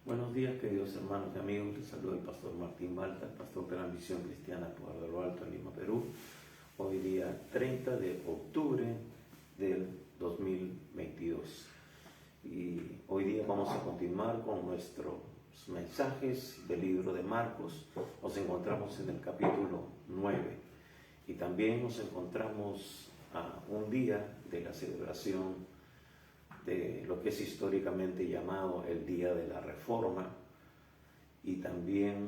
Buenos días, queridos hermanos y amigos. Les saluda el pastor Martín Balta, el pastor de la Misión Cristiana Poder de lo Alto en Lima, Perú. Hoy día 30 de octubre del 2022. Y hoy día vamos a continuar con nuestros mensajes del libro de Marcos. Nos encontramos en el capítulo 9 y también nos encontramos a un día de la celebración de lo que es históricamente llamado el Día de la Reforma, y también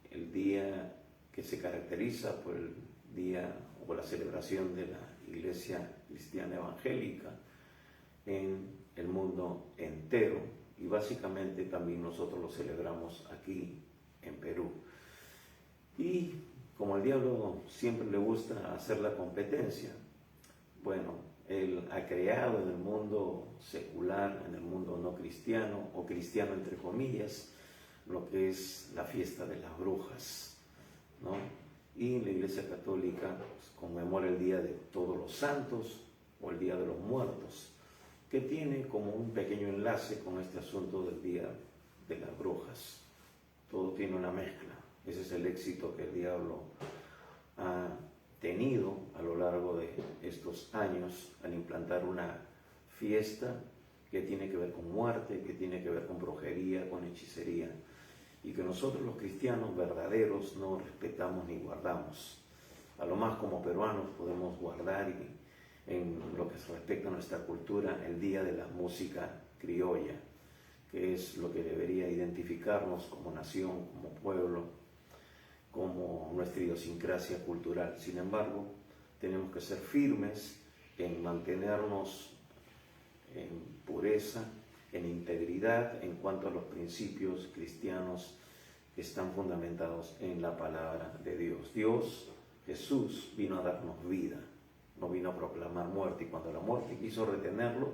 el día que se caracteriza por el día o por la celebración de la Iglesia Cristiana Evangélica en el mundo entero, y básicamente también nosotros lo celebramos aquí en Perú. Y como al diablo siempre le gusta hacer la competencia, bueno, él ha creado en el mundo secular, en el mundo no cristiano o cristiano entre comillas, lo que es la fiesta de las brujas, ¿no? Y la Iglesia Católica pues, conmemora el Día de Todos los Santos o el Día de los Muertos, que tiene como un pequeño enlace con este asunto del Día de las Brujas. Todo tiene una mezcla. Ese es el éxito que el diablo ha tenido a lo largo de estos años al implantar una fiesta que tiene que ver con muerte, que tiene que ver con brujería, con hechicería, y que nosotros los cristianos verdaderos no respetamos ni guardamos. A lo más como peruanos podemos guardar, y en lo que se respecta a nuestra cultura, el Día de la Música Criolla, que es lo que debería identificarnos como nación, como pueblo, como nuestra idiosincrasia cultural. Sin embargo, tenemos que ser firmes en mantenernos en pureza, en integridad en cuanto a los principios cristianos que están fundamentados en la palabra de Dios. Dios, Jesús, vino a darnos vida, no vino a proclamar muerte, y cuando la muerte quiso retenerlo,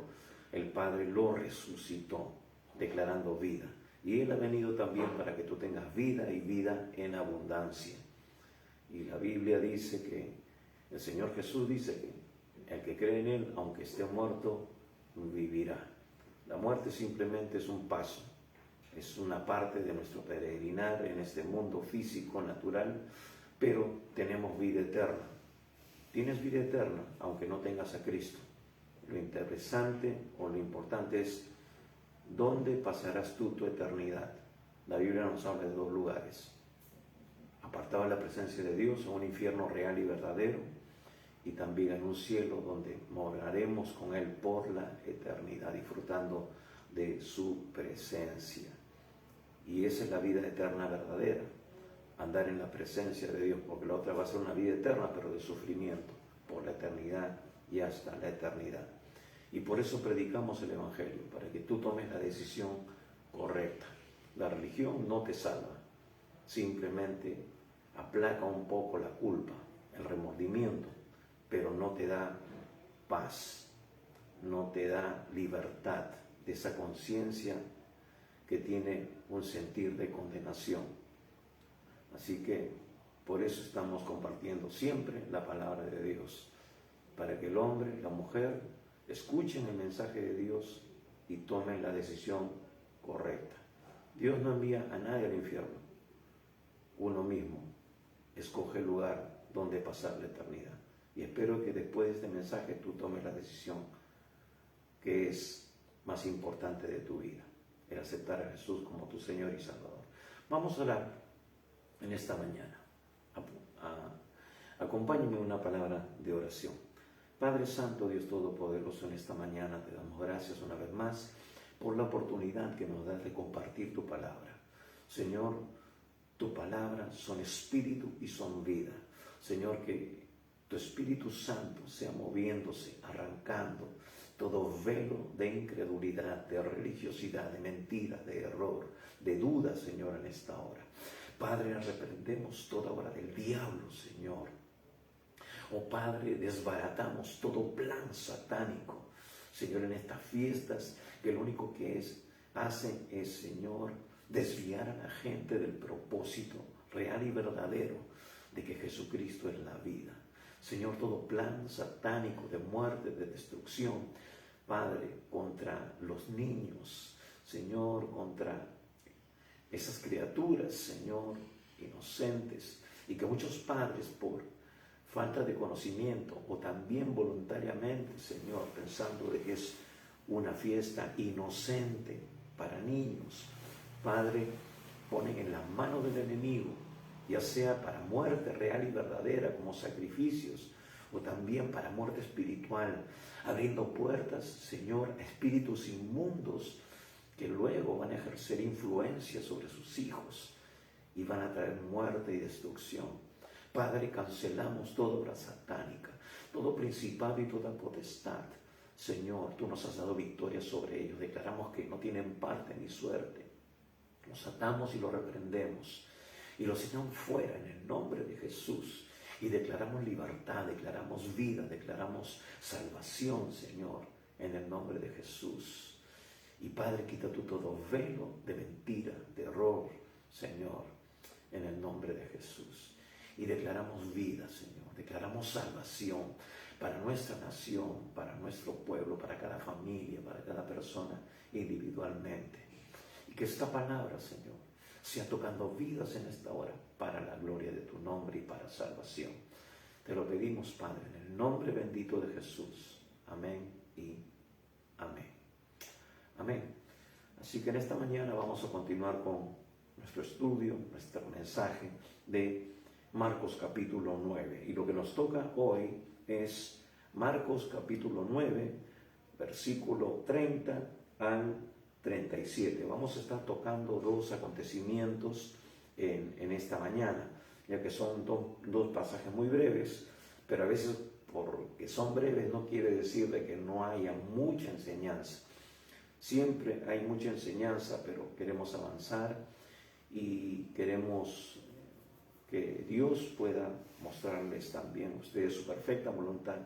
el Padre lo resucitó, declarando vida. Y Él ha venido también para que tú tengas vida y vida en abundancia. Y la Biblia dice que, el Señor Jesús dice que el que cree en Él, aunque esté muerto, vivirá. La muerte simplemente es un paso, es una parte de nuestro peregrinar en este mundo físico, natural, pero tenemos vida eterna. Tienes vida eterna, aunque no tengas a Cristo. Lo interesante o lo importante es ¿dónde pasarás tú tu eternidad? La Biblia nos habla de dos lugares: apartado de la presencia de Dios, en un infierno real y verdadero, y también en un cielo donde moraremos con Él por la eternidad, disfrutando de su presencia. Y esa es la vida eterna verdadera, andar en la presencia de Dios, porque la otra va a ser una vida eterna, pero de sufrimiento, por la eternidad y hasta la eternidad. Y por eso predicamos el Evangelio, para que tú tomes la decisión correcta. La religión no te salva, simplemente aplaca un poco la culpa, el remordimiento, pero no te da paz, no te da libertad de esa conciencia que tiene un sentir de condenación. Así que por eso estamos compartiendo siempre la palabra de Dios, para que el hombre, la mujer, escuchen el mensaje de Dios y tomen la decisión correcta. Dios no envía a nadie al infierno. Uno mismo escoge el lugar donde pasar la eternidad. Y espero que después de este mensaje tú tomes la decisión que es más importante de tu vida, el aceptar a Jesús como tu Señor y Salvador. Vamos a orar en esta mañana. Acompáñame en una palabra de oración. Padre Santo, Dios Todopoderoso, en esta mañana te damos gracias una vez más por la oportunidad que nos das de compartir tu palabra. Señor, tu palabra son espíritu y son vida. Señor, que tu Espíritu Santo sea moviéndose, arrancando todo velo de incredulidad, de religiosidad, de mentira, de error, de duda, Señor, en esta hora. Padre, reprendemos toda obra del diablo, Señor. Oh Padre, desbaratamos todo plan satánico, Señor, en estas fiestas, que lo único que hacen es, Señor, desviar a la gente del propósito real y verdadero de que Jesucristo es la vida. Señor, todo plan satánico de muerte, de destrucción, Padre, contra los niños, Señor, contra esas criaturas, Señor, inocentes, y que muchos padres por falta de conocimiento o también voluntariamente, Señor, pensando de que es una fiesta inocente para niños, Padre, ponen en la mano del enemigo, ya sea para muerte real y verdadera como sacrificios, o también para muerte espiritual, abriendo puertas, Señor, a espíritus inmundos que luego van a ejercer influencia sobre sus hijos y van a traer muerte y destrucción. Padre, cancelamos toda obra satánica, todo principado y toda potestad. Señor, tú nos has dado victoria sobre ellos. Declaramos que no tienen parte ni suerte. Los atamos y los reprendemos y los echamos fuera en el nombre de Jesús. Y declaramos libertad, declaramos vida, declaramos salvación, Señor, en el nombre de Jesús. Y Padre, quita tú todo velo de mentira, de error, Señor, en el nombre de Jesús. Y declaramos vida, Señor, declaramos salvación para nuestra nación, para nuestro pueblo, para cada familia, para cada persona individualmente. Y que esta palabra, Señor, sea tocando vidas en esta hora para la gloria de tu nombre y para salvación. Te lo pedimos, Padre, en el nombre bendito de Jesús. Amén y amén. Amén. Así que en esta mañana vamos a continuar con nuestro estudio, nuestro mensaje de Marcos capítulo 9. Y lo que nos toca hoy es Marcos capítulo 9, versículo 30 al 37. Vamos a estar tocando dos acontecimientos en esta mañana, ya que son dos pasajes muy breves, pero a veces porque son breves no quiere decir de que no haya mucha enseñanza. Siempre hay mucha enseñanza, pero queremos avanzar y queremos que Dios pueda mostrarles también a ustedes su perfecta voluntad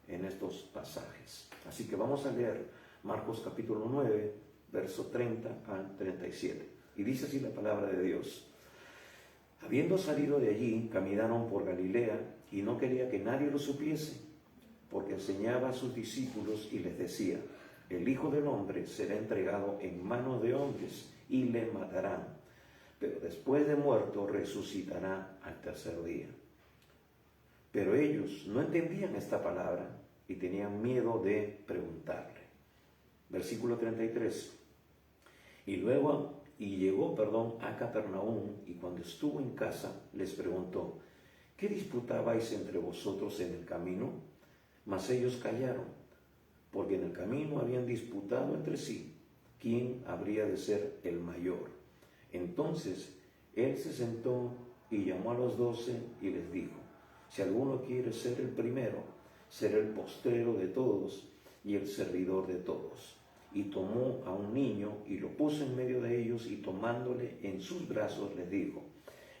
en estos pasajes. Así que vamos a leer Marcos capítulo 9, verso 30 al 37. Y dice así la palabra de Dios. Habiendo salido de allí, caminaron por Galilea, y no quería que nadie lo supiese, porque enseñaba a sus discípulos y les decía: el Hijo del Hombre será entregado en manos de hombres y le matarán, pero después de muerto resucitará al tercer día. Pero ellos no entendían esta palabra y tenían miedo de preguntarle. Versículo 33. Y llegó a Capernaum, y cuando estuvo en casa les preguntó: ¿qué disputabais entre vosotros en el camino? Mas ellos callaron, porque en el camino habían disputado entre sí quién habría de ser el mayor. Entonces él se sentó y llamó a los 12 y les dijo: si alguno quiere ser el primero, será el postrero de todos y el servidor de todos. Y tomó a un niño y lo puso en medio de ellos, y tomándole en sus brazos les dijo: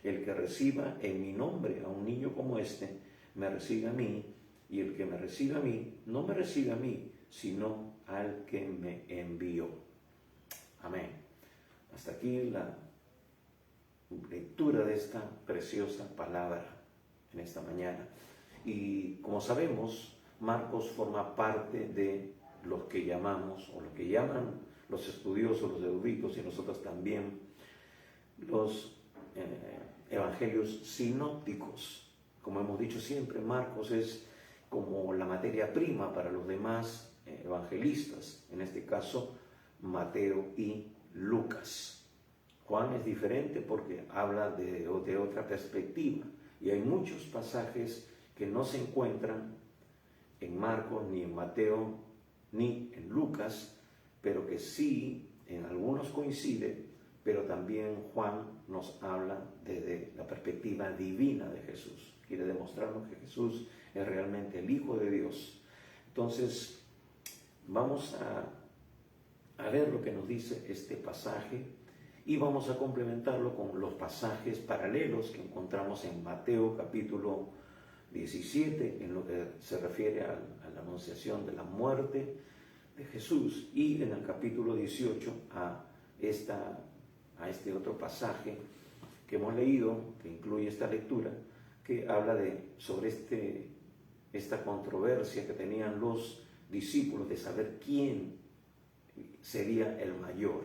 el que reciba en mi nombre a un niño como este, me recibe a mí, y el que me recibe a mí, no me recibe a mí, sino al que me envió. Amén. Hasta aquí la lectura de esta preciosa palabra en esta mañana. Y como sabemos, Marcos forma parte de los que llamamos, o lo que llaman los estudiosos, los eruditos, y nosotros también, los evangelios sinópticos. Como hemos dicho siempre, Marcos es como la materia prima para los demás evangelistas, en este caso Mateo y Lucas. Juan es diferente porque habla de otra perspectiva, y hay muchos pasajes que no se encuentran en Marcos, ni en Mateo, ni en Lucas, pero que sí en algunos coincide, pero también Juan nos habla desde la perspectiva divina de Jesús. Quiere demostrarnos que Jesús es realmente el Hijo de Dios. Entonces, vamos a ver lo que nos dice este pasaje, y vamos a complementarlo con los pasajes paralelos que encontramos en Mateo capítulo 17, en lo que se refiere a la anunciación de la muerte de Jesús, y en el capítulo 18 a este otro pasaje que hemos leído, que incluye esta lectura, que habla sobre esta controversia que tenían los discípulos de saber quién sería el mayor.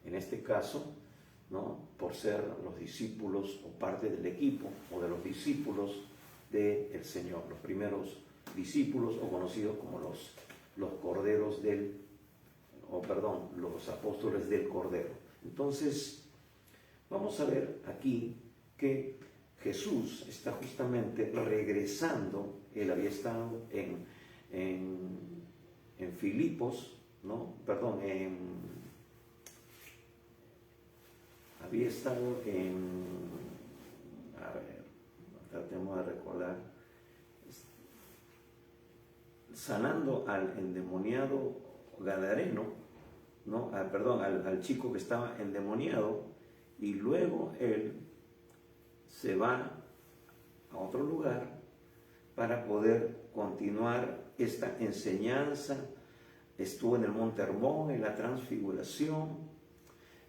En este caso, ¿no? Por ser los discípulos o parte del equipo o de los discípulos del Señor, los primeros discípulos o conocidos como los corderos los apóstoles del Cordero. Entonces, vamos a ver aquí que Jesús está justamente regresando. Él había estado en Filipos, ¿no? Perdón, había estado a ver, tratemos de recordar, sanando al endemoniado gadareno, ¿no? Al chico que estaba endemoniado, y luego él se va a otro lugar para poder continuar esta enseñanza. Estuvo en el Monte Hermón, en la Transfiguración,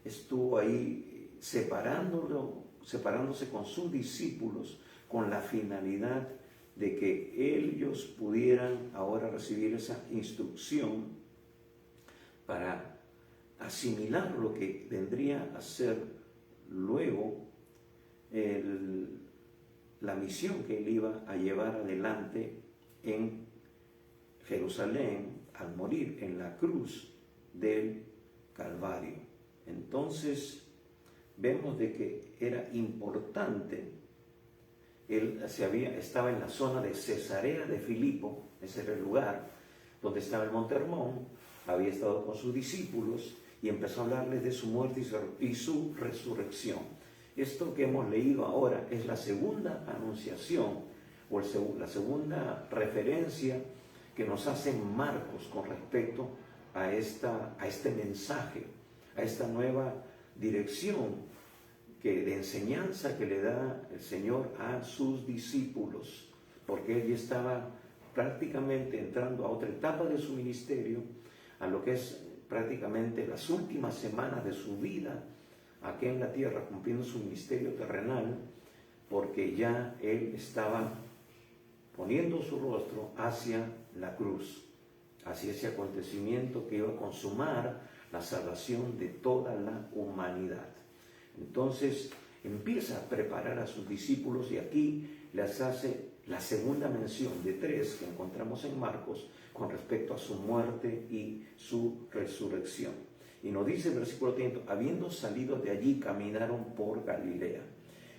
estuvo ahí separándose con sus discípulos con la finalidad de que ellos pudieran ahora recibir esa instrucción para asimilar lo que vendría a ser luego la misión que él iba a llevar adelante en Jerusalén al morir en la cruz del Calvario. Entonces vemos de que era importante. Él estaba en la zona de Cesarea de Filipo, ese era el lugar donde estaba el Monte Hermón, había estado con sus discípulos y empezó a hablarles de su muerte y su resurrección. Esto que hemos leído ahora es la segunda anunciación o la segunda referencia que nos hace Marcos con respecto a este mensaje, a esta nueva dirección de enseñanza que le da el Señor a sus discípulos, porque él ya estaba prácticamente entrando a otra etapa de su ministerio, a lo que es prácticamente las últimas semanas de su vida aquí en la tierra, cumpliendo su ministerio terrenal, porque ya él estaba poniendo su rostro hacia la cruz, hacia ese acontecimiento que iba a consumar la salvación de toda la humanidad. Entonces empieza a preparar a sus discípulos y aquí les hace la segunda mención de 3 que encontramos en Marcos con respecto a su muerte y su resurrección. Y nos dice el versículo 30, habiendo salido de allí caminaron por Galilea.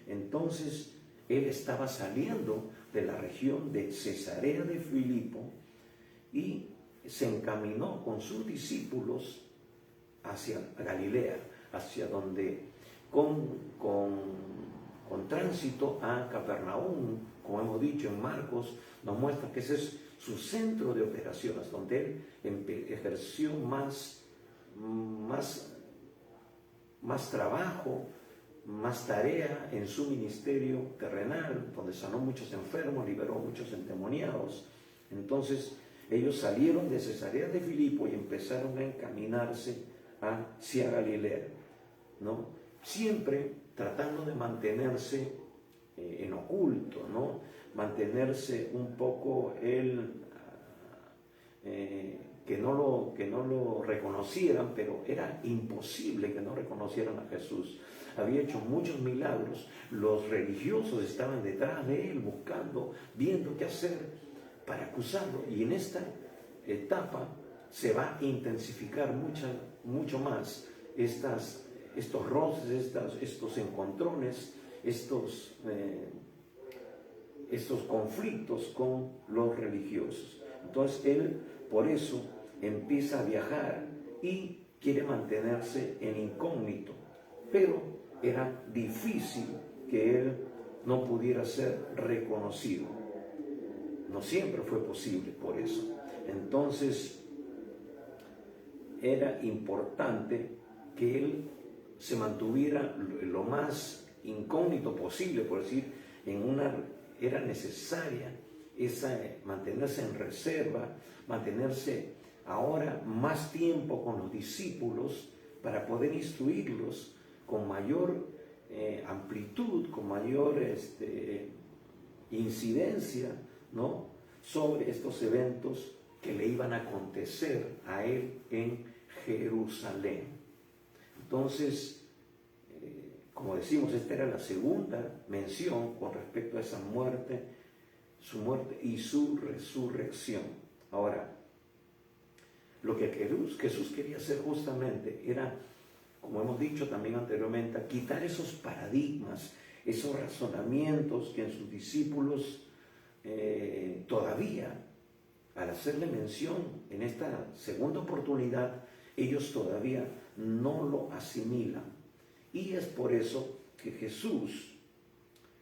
Entonces él estaba saliendo de la región de Cesarea de Filipo y se encaminó con sus discípulos hacia Galilea, hacia donde con tránsito a Capernaum, como hemos dicho en Marcos, nos muestra que ese es su centro de operaciones, donde él ejerció más trabajo, más tarea en su ministerio terrenal, donde sanó muchos enfermos, liberó muchos endemoniados. Entonces ellos salieron de Cesarea de Filipo y empezaron a encaminarse hacia Galilea, ¿no? Siempre tratando de mantenerse en oculto, ¿no? Mantenerse un poco que no lo reconocieran, pero era imposible que no reconocieran a Jesús. Había hecho muchos milagros, los religiosos estaban detrás de él buscando, viendo qué hacer para acusarlo, y en esta etapa se va a intensificar mucho más estos roces, estos encontrones, estos conflictos con los religiosos. Entonces él por eso empieza a viajar y quiere mantenerse en incógnito, pero era difícil que él no pudiera ser reconocido. No siempre fue posible por eso. Entonces era importante que él se mantuviera lo más incógnito posible, por decir, era necesaria mantenerse en reserva, mantenerse ahora más tiempo con los discípulos para poder instruirlos con mayor amplitud, con mayor incidencia, ¿no?, sobre estos eventos que le iban a acontecer a él en Jerusalén. Entonces, como decimos, esta era la segunda mención con respecto a esa muerte, su muerte y su resurrección. Ahora, lo que Jesús quería hacer justamente era, como hemos dicho también anteriormente, quitar esos paradigmas, esos razonamientos que en sus discípulos todavía, al hacerle mención en esta segunda oportunidad, ellos todavía no lo asimilan. Y es por eso que Jesús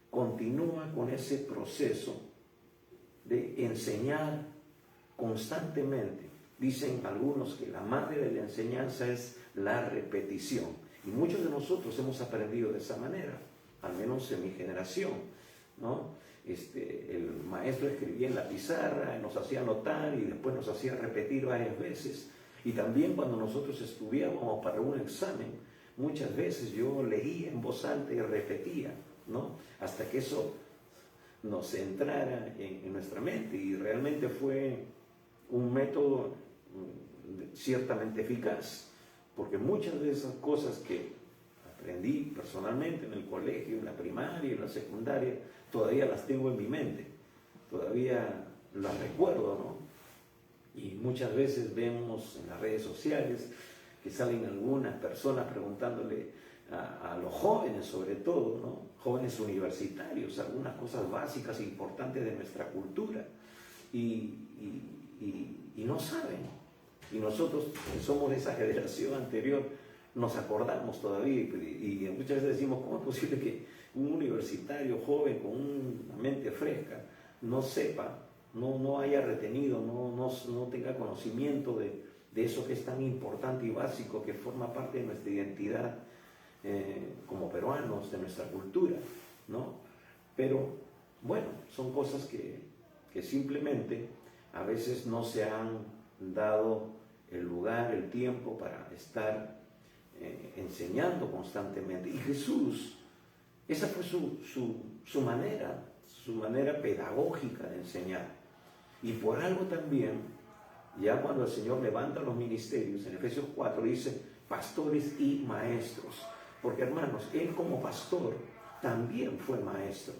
continúa con ese proceso de enseñar constantemente. Dicen algunos que la madre de la enseñanza es la repetición. Y muchos de nosotros hemos aprendido de esa manera, al menos en mi generación, ¿no? El maestro escribía en la pizarra, nos hacía anotar y después nos hacía repetir varias veces. Y también cuando nosotros estudiábamos para un examen, muchas veces yo leía en voz alta y repetía, ¿no? Hasta que eso nos entrara en nuestra mente, y realmente fue un método ciertamente eficaz, porque muchas de esas cosas que aprendí personalmente en el colegio, en la primaria, en la secundaria, todavía las tengo en mi mente, todavía las recuerdo, ¿no? Y muchas veces vemos en las redes sociales que salen algunas personas preguntándole a los jóvenes, sobre todo, ¿no? Jóvenes universitarios, algunas cosas básicas e importantes de nuestra cultura, y no saben. Y nosotros, que somos de esa generación anterior, nos acordamos todavía, y muchas veces decimos, ¿cómo es posible que un universitario joven con una mente fresca no sepa, no haya retenido, no tenga conocimiento de eso que es tan importante y básico, que forma parte de nuestra identidad como peruanos, de nuestra cultura, ¿no? Pero bueno, son cosas que simplemente a veces no se han dado el lugar, el tiempo para estar enseñando constantemente. Y Jesús, esa fue su manera pedagógica de enseñar. Y por algo también, ya cuando el Señor levanta los ministerios, en Efesios 4 dice pastores y maestros. Porque hermanos, Él como pastor también fue maestro.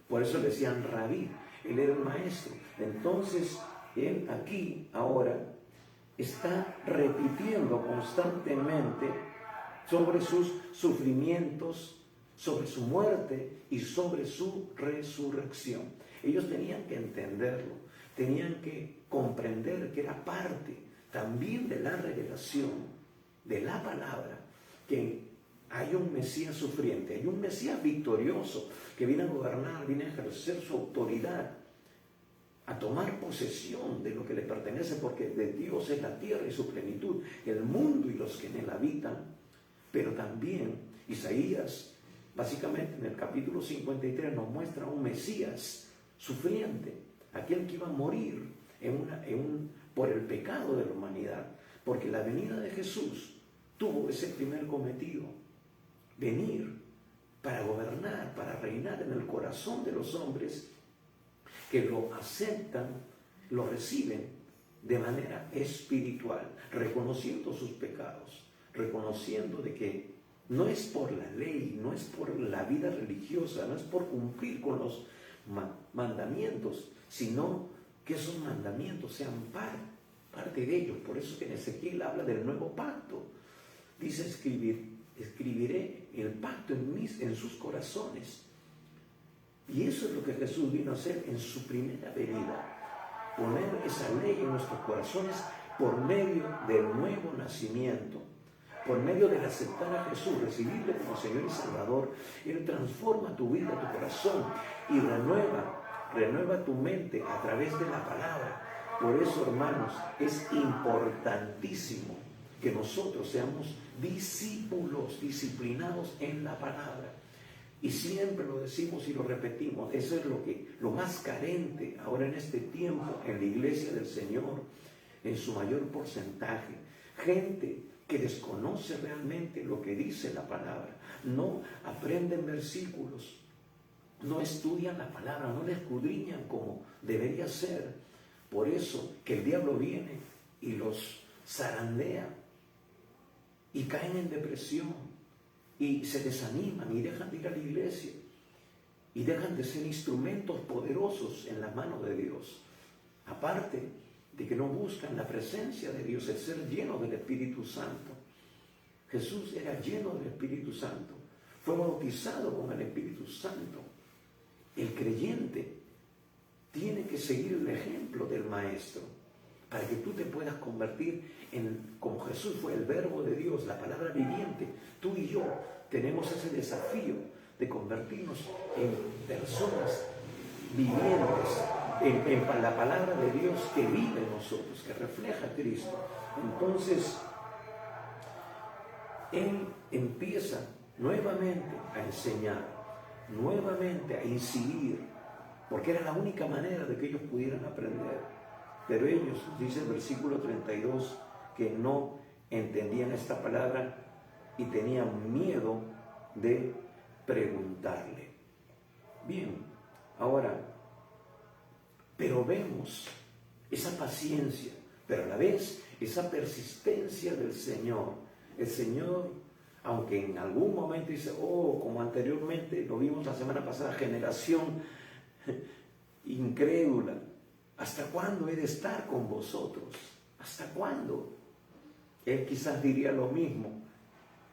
Por eso le decían rabí, Él era el maestro. Entonces, Él aquí, ahora, está repitiendo constantemente sobre sus sufrimientos, sobre su muerte y sobre su resurrección. Ellos tenían que entenderlo, tenían que comprender que era parte también de la revelación de la palabra, que hay un Mesías sufriente, hay un Mesías victorioso que viene a gobernar, viene a ejercer su autoridad, a tomar posesión de lo que le pertenece, porque de Dios es la tierra y su plenitud, el mundo y los que en él habitan. Pero también Isaías, básicamente en el capítulo 53, nos muestra a un Mesías sufriente, aquel que iba a morir por el pecado de la humanidad, porque la venida de Jesús tuvo ese primer cometido, venir para gobernar, para reinar en el corazón de los hombres que lo aceptan, lo reciben de manera espiritual, reconociendo sus pecados, reconociendo de que no es por la ley, no es por la vida religiosa, no es por cumplir con los mandamientos, sino que esos mandamientos sean parte de ellos. Por eso que en Ezequiel habla del nuevo pacto. Dice, escribiré el pacto en sus corazones. Y eso es lo que Jesús vino a hacer en su primera venida, poner esa ley en nuestros corazones por medio del nuevo nacimiento, por medio de aceptar a Jesús, recibirle como Señor y Salvador. Él transforma tu vida, tu corazón, y renueva tu mente a través de la palabra. Por eso, hermanos, es importantísimo que nosotros seamos discípulos, disciplinados en la palabra. Y siempre lo decimos y lo repetimos, eso es lo más carente ahora en este tiempo en la iglesia del Señor, en su mayor porcentaje. Gente que desconoce realmente lo que dice la palabra, no aprenden versículos, no estudian la palabra, no la escudriñan como debería ser. Por eso que el diablo viene y los zarandea y caen en depresión, y se desaniman y dejan de ir a la iglesia y dejan de ser instrumentos poderosos en las manos de Dios. Aparte de que no buscan la presencia de Dios, el ser lleno del Espíritu Santo. Jesús era lleno del Espíritu Santo, fue bautizado con el Espíritu Santo. El creyente tiene que seguir el ejemplo del Maestro para que tú te puedas convertir en, como Jesús fue el Verbo de Dios, la palabra viviente. Tú y yo tenemos ese desafío de convertirnos en personas vivientes, en la palabra de Dios que vive en nosotros, que refleja a Cristo. Entonces, Él empieza nuevamente a enseñar, nuevamente a incidir, porque era la única manera de que ellos pudieran aprender. Pero ellos, dice el versículo 32, que no entendían esta palabra y tenían miedo de preguntarle. Bien, ahora, pero vemos esa paciencia, pero a la vez esa persistencia del Señor. El Señor, aunque en algún momento dice, como anteriormente lo vimos la semana pasada, generación incrédula, ¿hasta cuándo he de estar con vosotros? ¿Hasta cuándo? Él quizás diría lo mismo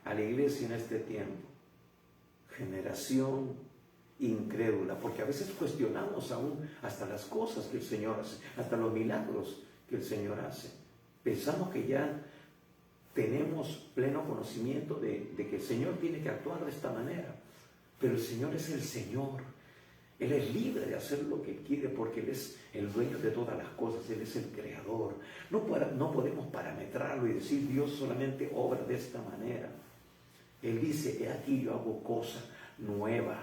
a la iglesia en este tiempo. Generación incrédula, porque a veces cuestionamos aún hasta las cosas que el Señor hace, hasta los milagros que el Señor hace. Pensamos que ya tenemos pleno conocimiento de que el Señor tiene que actuar de esta manera, pero el Señor es el Señor. Él es libre de hacer lo que quiere porque Él es el dueño de todas las cosas, Él es el creador. No podemos parametrarlo y decir Dios solamente obra de esta manera. Él dice, he aquí yo hago cosa nueva,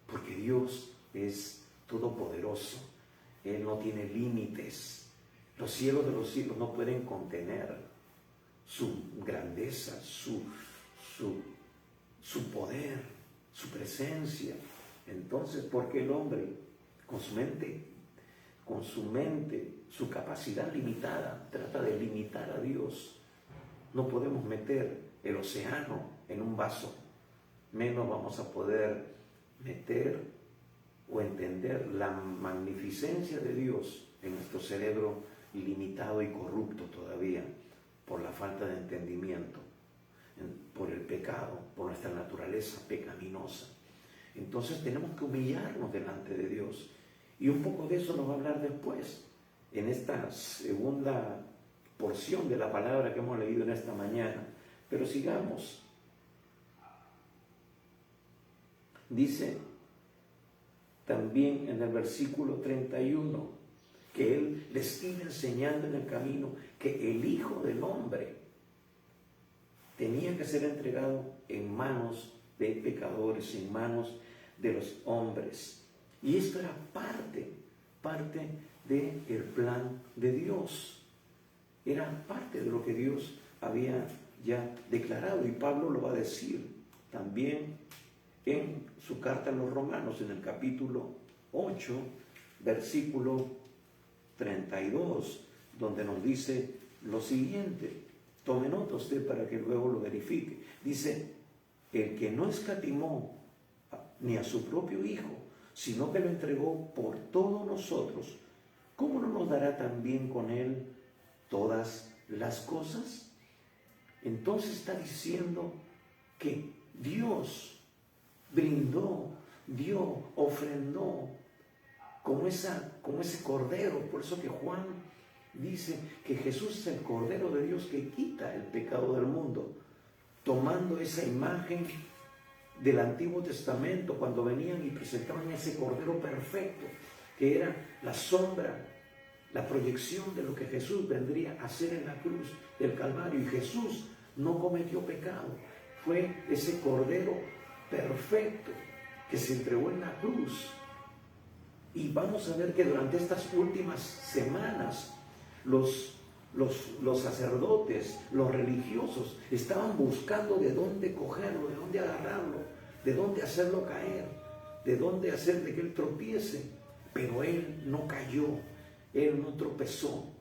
porque Dios es todopoderoso. Él no tiene límites. Los cielos de los cielos no pueden contener su grandeza, su poder, su presencia. Entonces, ¿por qué el hombre, con su mente, su capacidad limitada, trata de limitar a Dios? No podemos meter el océano en un vaso, menos vamos a poder meter o entender la magnificencia de Dios en nuestro cerebro limitado y corrupto todavía por la falta de entendimiento, por el pecado, por nuestra naturaleza pecaminosa. Entonces tenemos que humillarnos delante de Dios. Y un poco de eso nos va a hablar después, en esta segunda porción de la palabra que hemos leído en esta mañana. Pero sigamos. Dice también en el versículo 31 que Él les iba enseñando en el camino que el Hijo del Hombre tenía que ser entregado en manos de pecadores, en manos de los hombres. Y esto era parte del plan de Dios. Era parte de lo que Dios había ya declarado. Y Pablo lo va a decir también en su carta a los Romanos, en el capítulo 8, versículo 32, donde nos dice lo siguiente. Tome nota usted para que luego lo verifique. Dice, el que no escatimó ni a su propio Hijo, sino que lo entregó por todos nosotros, ¿cómo no nos dará también con Él todas las cosas? Entonces está diciendo que Dios brindó, dio, ofrendó como ese cordero. Por eso que Juan dice que Jesús es el Cordero de Dios que quita el pecado del mundo, tomando esa imagen del Antiguo Testamento cuando venían y presentaban ese Cordero perfecto, que era la sombra, la proyección de lo que Jesús vendría a hacer en la cruz del Calvario. Y Jesús no cometió pecado, fue ese Cordero perfecto que se entregó en la cruz. Y vamos a ver que durante estas últimas semanas los sacerdotes, los religiosos, estaban buscando de dónde cogerlo, de dónde agarrarlo, de dónde hacerlo caer, de dónde hacer de que él tropiece. Pero él no cayó, él no tropezó.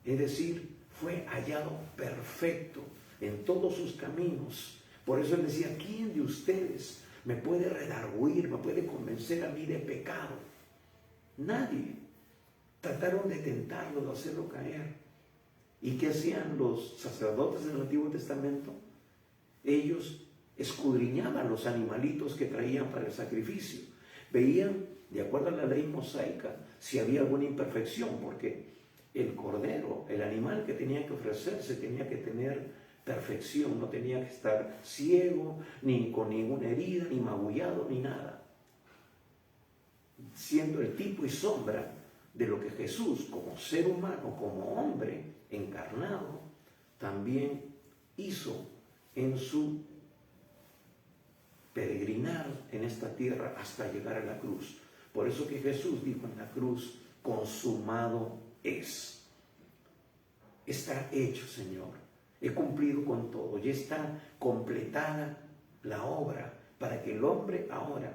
Es decir, fue hallado perfecto en todos sus caminos, Por eso él decía, ¿quién de ustedes me puede redarguir, me puede convencer a mí de pecado? Nadie. Trataron de tentarlo, de hacerlo caer. ¿Y qué hacían los sacerdotes del Antiguo Testamento? Ellos escudriñaban los animalitos que traían para el sacrificio. Veían, de acuerdo a la ley mosaica, si había alguna imperfección, porque el cordero, el animal que tenía que ofrecerse, tenía que tener perfección, no tenía que estar ciego, ni con ninguna herida, ni magullado, ni nada. Siendo el tipo y sombra de lo que Jesús, como ser humano, como hombre encarnado, también hizo en su peregrinar en esta tierra hasta llegar a la cruz. Por eso que Jesús dijo en la cruz, consumado es. Está hecho, Señor. He cumplido con todo. Ya está completada la obra para que el hombre ahora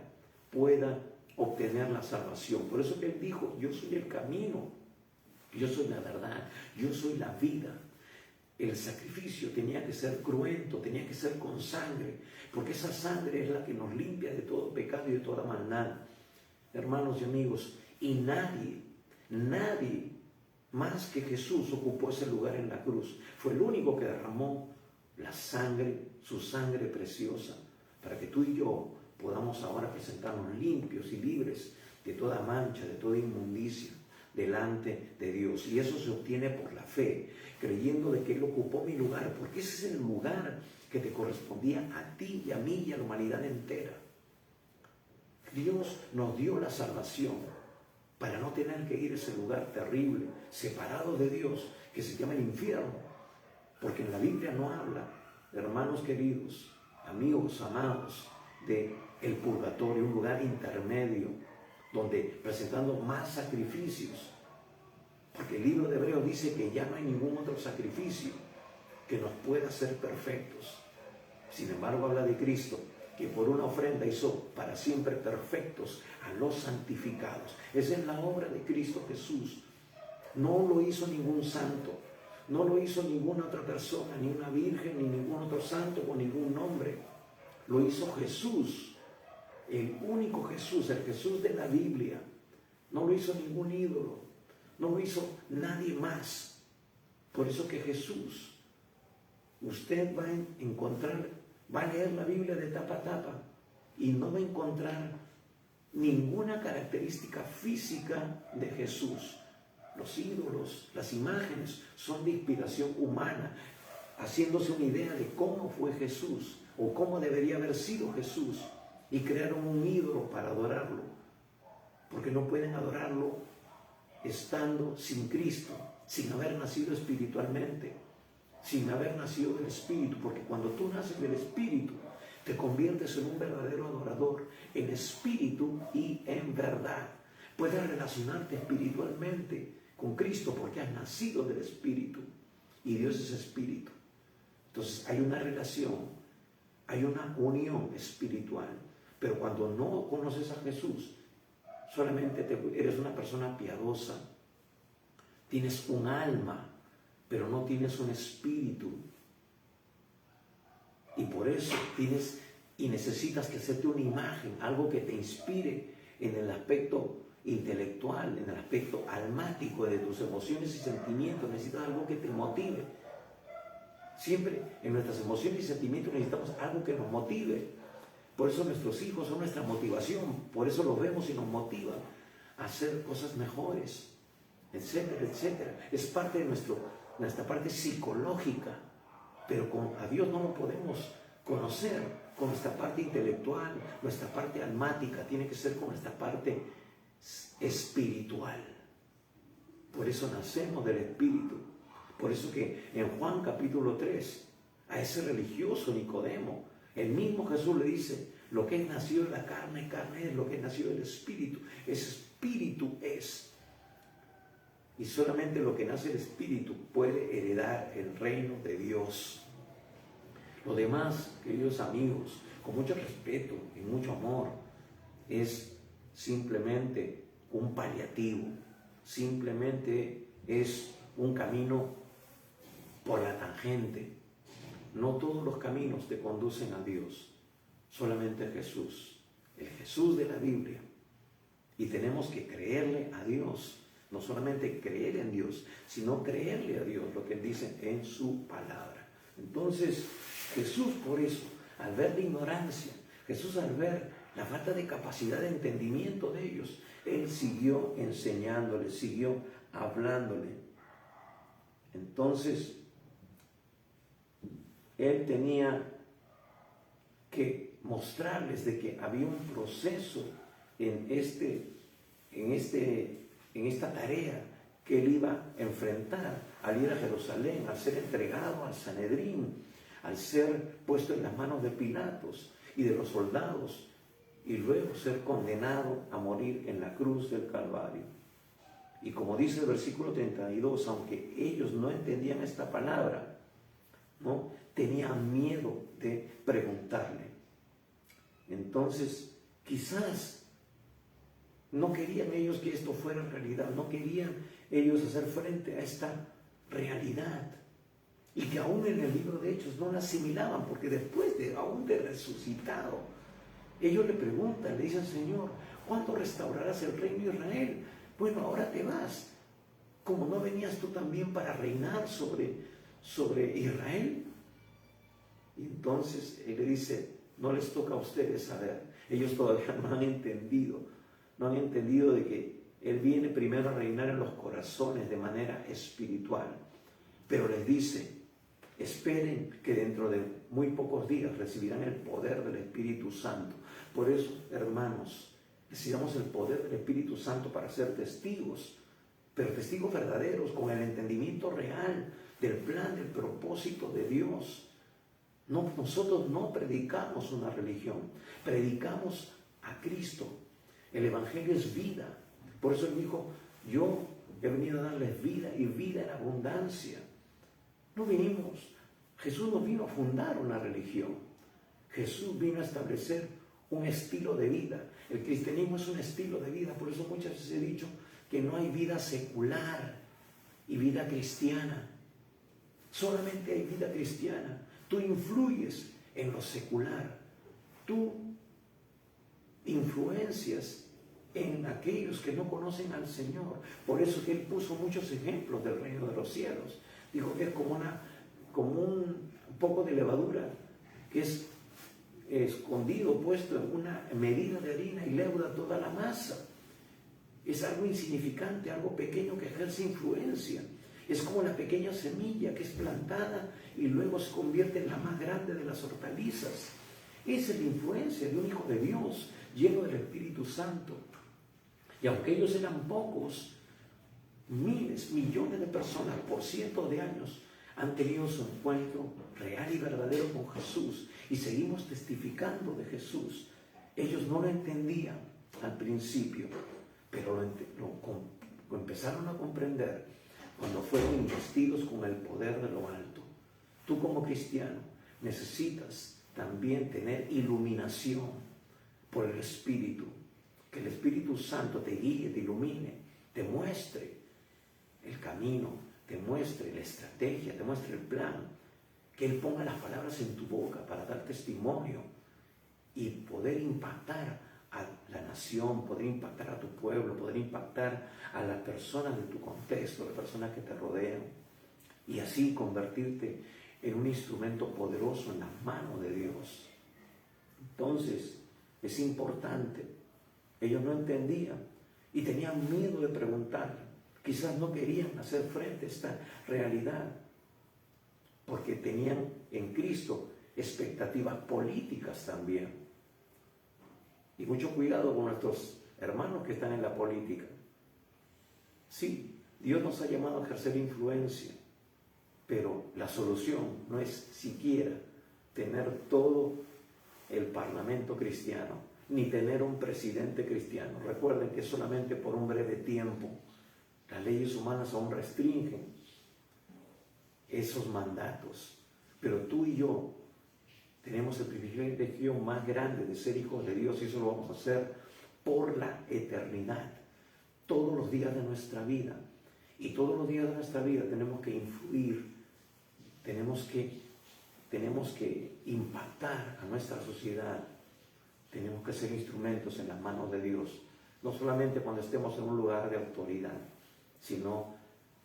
pueda obtener la salvación. Por eso que Él dijo, yo soy el camino, yo soy la verdad, yo soy la vida. El sacrificio tenía que ser cruento, tenía que ser con sangre, porque esa sangre es la que nos limpia de todo pecado y de toda maldad. Hermanos y amigos, y nadie más que Jesús ocupó ese lugar en la cruz. Fue el único que derramó la sangre, su sangre preciosa, para que tú y yo podamos ahora presentarnos limpios y libres de toda mancha, de toda inmundicia delante de Dios. Y eso se obtiene por la fe, creyendo de que Él ocupó mi lugar, porque ese es el lugar que te correspondía a ti y a mí y a la humanidad entera. Dios nos dio la salvación para no tener que ir a ese lugar terrible, separado de Dios, que se llama el infierno, porque en la Biblia no habla, hermanos queridos, amigos amados, de el purgatorio, un lugar intermedio, donde presentando más sacrificios, porque el libro de Hebreos dice que ya no hay ningún otro sacrificio que nos pueda hacer perfectos. Sin embargo, habla de Cristo, que por una ofrenda hizo para siempre perfectos a los santificados. Esa es la obra de Cristo Jesús. No lo hizo ningún santo, no lo hizo ninguna otra persona, ni una virgen, ni ningún otro santo con ningún nombre. Lo hizo Jesús, el único Jesús, el Jesús de la Biblia. No lo hizo ningún ídolo, no lo hizo nadie más. Por eso que Jesús, usted va a encontrar, va a leer la Biblia de tapa a tapa y no va a encontrar ninguna característica física de Jesús. Los ídolos, las imágenes son de inspiración humana, haciéndose una idea de cómo fue Jesús o cómo debería haber sido Jesús, y crearon un ídolo para adorarlo, porque no pueden adorarlo estando sin Cristo, sin haber nacido espiritualmente, sin haber nacido del Espíritu, porque cuando tú naces del Espíritu, te conviertes en un verdadero adorador, en espíritu y en verdad. Puedes relacionarte espiritualmente con Cristo porque has nacido del Espíritu, y Dios es Espíritu. Entonces hay una relación, hay una unión espiritual. Pero cuando no conoces a Jesús, solamente eres una persona piadosa, tienes un alma, pero no tienes un espíritu. Y por eso tienes y necesitas que hacerte una imagen, algo que te inspire en el aspecto intelectual, en el aspecto almático de tus emociones y sentimientos. Necesitas algo que te motive. Siempre en nuestras emociones y sentimientos necesitamos algo que nos motive. Por eso nuestros hijos son nuestra motivación, por eso los vemos y nos motivan a hacer cosas mejores, etcétera, etcétera. Es parte de nuestra parte psicológica, pero a Dios no lo podemos conocer con nuestra parte intelectual, nuestra parte almática, tiene que ser con nuestra parte espiritual. Por eso nacemos del Espíritu. Por eso que en Juan capítulo 3, a ese religioso Nicodemo, el mismo Jesús le dice, lo que es nacido de la carne, carne es, lo que es nacido del Espíritu, ese Espíritu es. Y solamente lo que nace del Espíritu puede heredar el reino de Dios. Lo demás, queridos amigos, con mucho respeto y mucho amor, es simplemente un paliativo, simplemente es un camino por la tangente. no todos los caminos te conducen a Dios, solamente Jesús, el Jesús de la Biblia. Y tenemos que creerle a Dios, no solamente creer en Dios, sino creerle a Dios, lo que Él dice en su palabra. Entonces, Jesús por eso, al ver la ignorancia, Jesús al ver la falta de capacidad de entendimiento de ellos, Él siguió enseñándole, siguió hablándole. Entonces, Él tenía que mostrarles de que había un proceso en esta tarea que Él iba a enfrentar al ir a Jerusalén, al ser entregado al Sanedrín, al ser puesto en las manos de Pilatos y de los soldados, y luego ser condenado a morir en la cruz del Calvario. Y como dice el versículo 32, aunque ellos no entendían esta palabra, ¿no?, tenían miedo de preguntarle. Entonces, quizás no querían ellos que esto fuera realidad, no querían ellos hacer frente a esta realidad. Y que aún en el libro de Hechos no la asimilaban, porque después aún de resucitado, ellos le preguntan, le dicen: Señor, ¿cuándo restaurarás el reino de Israel? Bueno, ahora te vas. ¿Cómo no venías tú también para reinar sobre Israel? Y entonces Él le dice: no les toca a ustedes saber. Ellos todavía no han entendido de que Él viene primero a reinar en los corazones de manera espiritual. Pero les dice: esperen que dentro de muy pocos días recibirán el poder del Espíritu Santo. Por eso, hermanos, necesitamos el poder del Espíritu Santo para ser testigos, pero testigos verdaderos, con el entendimiento real del plan, del propósito de Dios. No, nosotros no predicamos una religión, predicamos a Cristo. El Evangelio es vida. Por eso Él dijo: yo he venido a darles vida y vida en abundancia. Jesús no vino a fundar una religión. Jesús vino a establecer un estilo de vida. El cristianismo es un estilo de vida. Por eso muchas veces he dicho que no hay vida secular y vida cristiana. Solamente hay vida cristiana. Tú influyes en lo secular. Tú influencias en aquellos que no conocen al Señor. Por eso que Él puso muchos ejemplos del reino de los cielos. Dijo que es como un poco de levadura que es escondido, puesto en una medida de harina y leuda toda la masa. Es algo insignificante, algo pequeño que ejerce influencia. Es como la pequeña semilla que es plantada y luego se convierte en la más grande de las hortalizas. Esa es la influencia de un Hijo de Dios lleno del Espíritu Santo. Y aunque ellos eran pocos, miles, millones de personas por cientos de años han tenido su encuentro real y verdadero con Jesús, y seguimos testificando de Jesús. Ellos no lo entendían al principio, pero lo empezaron a comprender cuando fueron investidos con el poder de lo alto. Tú como cristiano necesitas también tener iluminación por el Espíritu, que el Espíritu Santo te guíe, te ilumine, te muestre el camino, te muestre la estrategia, te muestre el plan, que Él ponga las palabras en tu boca para dar testimonio y poder impactar a la nación, poder impactar a tu pueblo, poder impactar a las personas de tu contexto, las personas que te rodean, y así convertirte en un instrumento poderoso en las manos de Dios. Entonces, es importante. Ellos no entendían y tenían miedo de preguntar. Quizás no querían hacer frente a esta realidad porque tenían en Cristo expectativas políticas también. Y mucho cuidado con nuestros hermanos que están en la política. Sí, Dios nos ha llamado a ejercer influencia, pero la solución no es siquiera tener todo el parlamento cristiano, ni tener un presidente cristiano. Recuerden que solamente por un breve tiempo. Las leyes humanas aún restringen esos mandatos, pero tú y yo tenemos el privilegio más grande de ser hijos de Dios, y eso lo vamos a hacer por la eternidad, todos los días de nuestra vida. Y todos los días de nuestra vida tenemos que influir, tenemos que tenemos que impactar a nuestra sociedad. Tenemos que ser instrumentos en las manos de Dios. No solamente cuando estemos en un lugar de autoridad, sino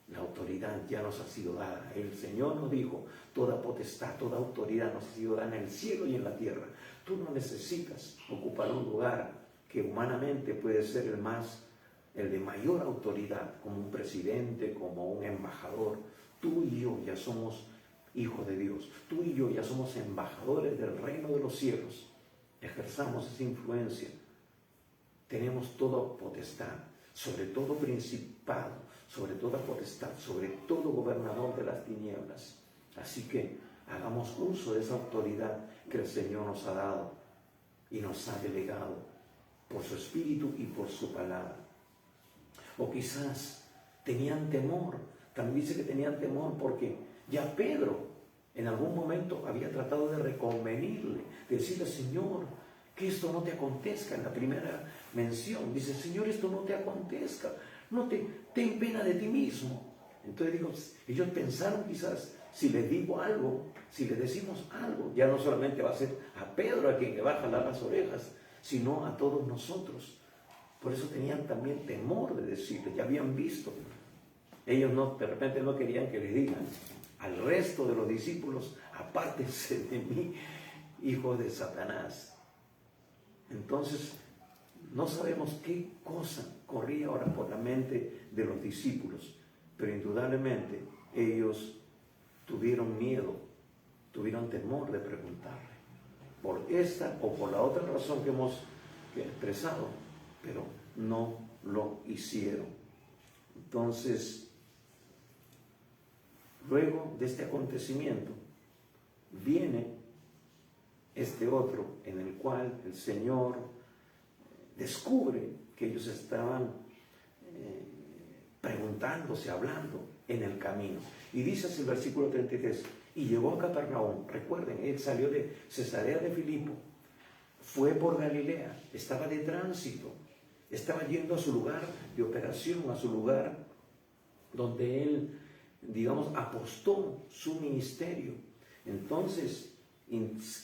la autoridad ya nos ha sido dada. El Señor nos dijo, toda potestad, toda autoridad nos ha sido dada en el cielo y en la tierra. Tú no necesitas ocupar un lugar que humanamente puede ser el de mayor autoridad, como un presidente, como un embajador. Tú y yo ya somos hijos de Dios. Tú y yo ya somos embajadores del reino de los cielos. Ejerzamos esa influencia. Tenemos toda potestad, sobre todo principado, sobre toda potestad, sobre todo gobernador de las tinieblas. Así que hagamos uso de esa autoridad que el Señor nos ha dado y nos ha delegado por su Espíritu y por su palabra. O quizás tenían temor. También dice que tenían temor porque ya Pedro en algún momento había tratado de reconvenirle, decirle, Señor, que esto no te acontezca. En la primera mención dice, Señor, esto no te acontezca, ten pena de ti mismo. Entonces digo, ellos pensaron quizás, si les digo algo, si les decimos algo, ya no solamente va a ser a Pedro a quien le va a jalar las orejas, sino a todos nosotros. Por eso tenían también temor de decirle, ya habían visto. Ellos de repente no querían que les digan al resto de los discípulos, apártense de mí, hijos de Satanás. Entonces, no sabemos qué cosa corría ahora por la mente de los discípulos, pero indudablemente ellos tuvieron miedo, tuvieron temor de preguntarle, por esta o por la otra razón que hemos expresado, pero no lo hicieron. Entonces, luego de este acontecimiento, viene este otro en el cual el Señor descubre que ellos estaban preguntándose, hablando en el camino. Y dice así el versículo 33, y llegó a Capernaum. Recuerden, él salió de Cesarea de Filipo, fue por Galilea, estaba de tránsito, estaba yendo a su lugar de operación, a su lugar donde él, digamos, apostó su ministerio. Entonces,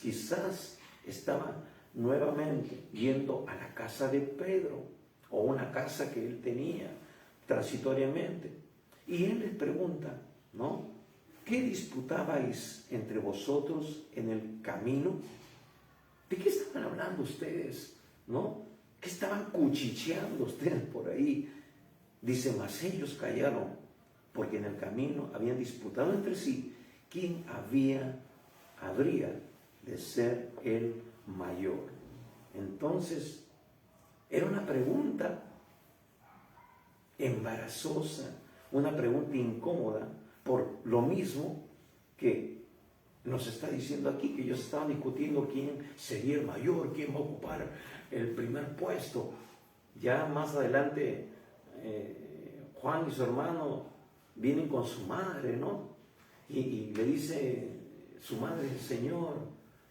quizás estaba nuevamente yendo a la casa de Pedro, o una casa que él tenía transitoriamente. Y él les pregunta, ¿no? ¿Qué disputabais entre vosotros en el camino? ¿De qué estaban hablando ustedes? ¿No? ¿Qué estaban cuchicheando ustedes por ahí? Dice, mas ellos callaron, porque en el camino habían disputado entre sí quién habría de ser el mayor. Entonces, era una pregunta embarazosa, una pregunta incómoda, por lo mismo que nos está diciendo aquí, que ellos estaban discutiendo quién sería el mayor, quién va a ocupar el primer puesto. Ya más adelante, Juan y su hermano vienen con su madre, ¿no? Y le dice su madre, Señor,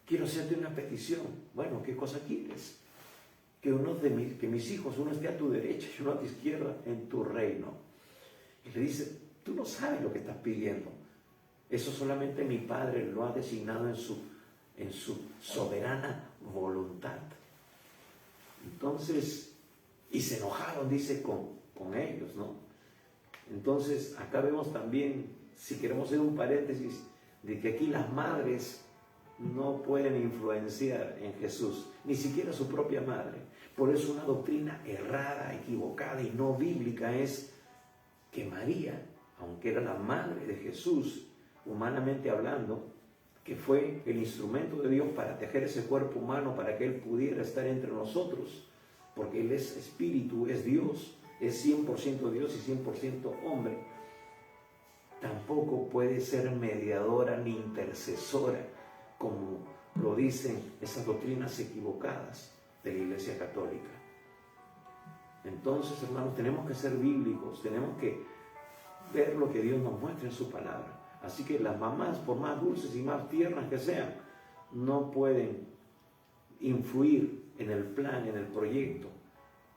quiero hacerte una petición. Bueno, ¿qué cosa quieres? Que mis hijos, uno esté a tu derecha y uno a tu izquierda en tu reino. Y le dice, tú no sabes lo que estás pidiendo. Eso solamente mi Padre lo ha designado en su soberana voluntad. Entonces, y se enojaron, dice, con ellos, ¿no? Entonces, acá vemos también, si queremos hacer un paréntesis, de que aquí las madres no pueden influenciar en Jesús, ni siquiera su propia madre. Por eso una doctrina errada, equivocada y no bíblica es que María, aunque era la madre de Jesús, humanamente hablando, que fue el instrumento de Dios para tejer ese cuerpo humano, para que Él pudiera estar entre nosotros, porque Él es espíritu, es Dios, es 100% Dios y 100% hombre, tampoco puede ser mediadora ni intercesora, como lo dicen esas doctrinas equivocadas de la Iglesia Católica. Entonces, hermanos, tenemos que ser bíblicos, tenemos que ver lo que Dios nos muestra en su palabra. Así que las mamás, por más dulces y más tiernas que sean, no pueden influir en el plan, en el proyecto,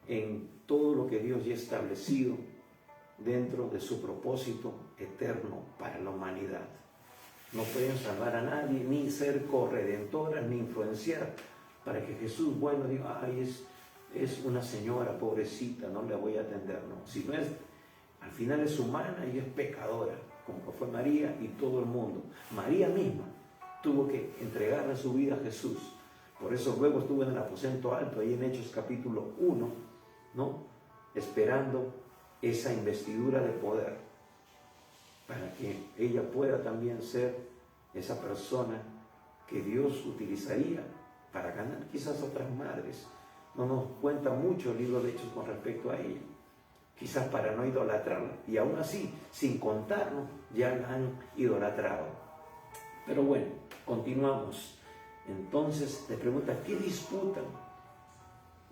en todo lo que Dios ya ha establecido dentro de su propósito eterno para la humanidad. no pueden salvar a nadie, ni ser corredentoras, ni influenciar para que Jesús, bueno, diga, ay, es una señora pobrecita, no le voy a atender, no. Si no es, al final es humana y es pecadora, como fue María y todo el mundo. María misma tuvo que entregarle su vida a Jesús. Por eso luego estuvo en el aposento alto, ahí en Hechos capítulo 1, ¿no? Esperando esa investidura de poder, para que ella pueda también ser esa persona que Dios utilizaría para ganar quizás otras madres. No nos cuenta mucho el libro de Hechos con respecto a ella, quizás para no idolatrarla, y aún así, sin contarnos, ya la han idolatrado. Pero bueno, continuamos. Entonces le pregunta, ¿qué disputan?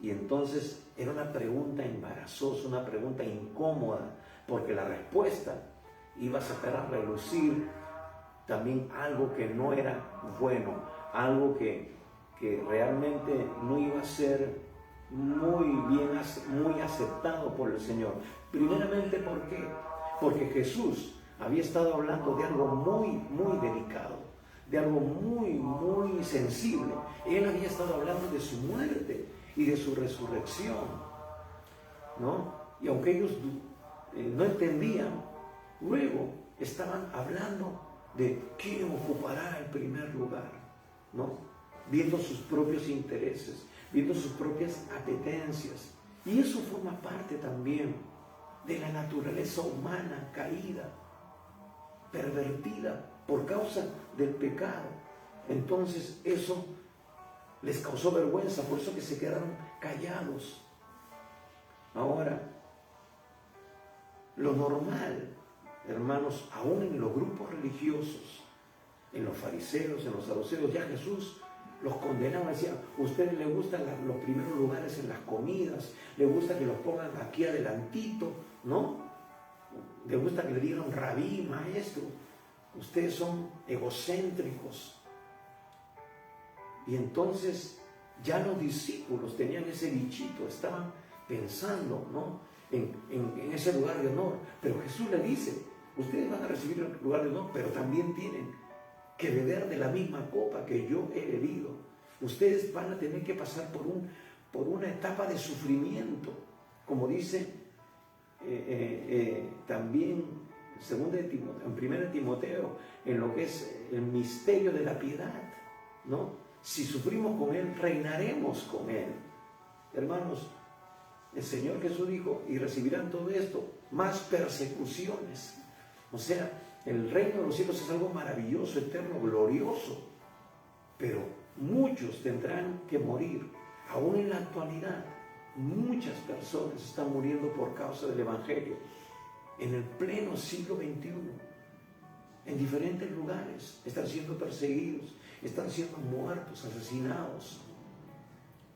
Y entonces era una pregunta embarazosa, una pregunta incómoda, porque la respuesta iba a sacar a relucir también algo que no era bueno, algo que realmente no iba a ser muy aceptado por el Señor. Primeramente, ¿por qué? Porque Jesús había estado hablando de algo muy delicado, de algo muy sensible. Él había estado hablando de su muerte y de su resurrección, ¿no? Y aunque ellos no entendían, luego estaban hablando de quién ocupará el primer lugar, ¿no? Viendo sus propios intereses, viendo sus propias apetencias. Y eso forma parte también de la naturaleza humana caída, pervertida por causa del pecado. Entonces eso les causó vergüenza, por eso que se quedaron callados. Ahora, lo normal, hermanos, aún en los grupos religiosos, en los fariseos, en los saduceos, ya Jesús los condenaba, decía, a ustedes les gustan los primeros lugares en las comidas, les gusta que los pongan aquí adelantito, ¿no? Les gusta que le digan rabí, maestro, ustedes son egocéntricos. Y entonces ya los discípulos tenían ese bichito, estaban pensando, ¿no? en ese lugar de honor. Pero Jesús le dice, ustedes van a recibir el lugar de honor, pero también tienen que beber de la misma copa que yo he bebido. Ustedes van a tener que pasar por una etapa de sufrimiento, como dice también en 1 Timoteo, en lo que es el misterio de la piedad, ¿no? Si sufrimos con Él, reinaremos con Él. Hermanos, el Señor Jesús dijo, y recibirán todo esto, más persecuciones. O sea, el reino de los cielos es algo maravilloso, eterno, glorioso, pero muchos tendrán que morir. Aún en la actualidad, muchas personas están muriendo por causa del Evangelio, en el pleno siglo XXI, en diferentes lugares, están siendo perseguidos, están siendo muertos, asesinados.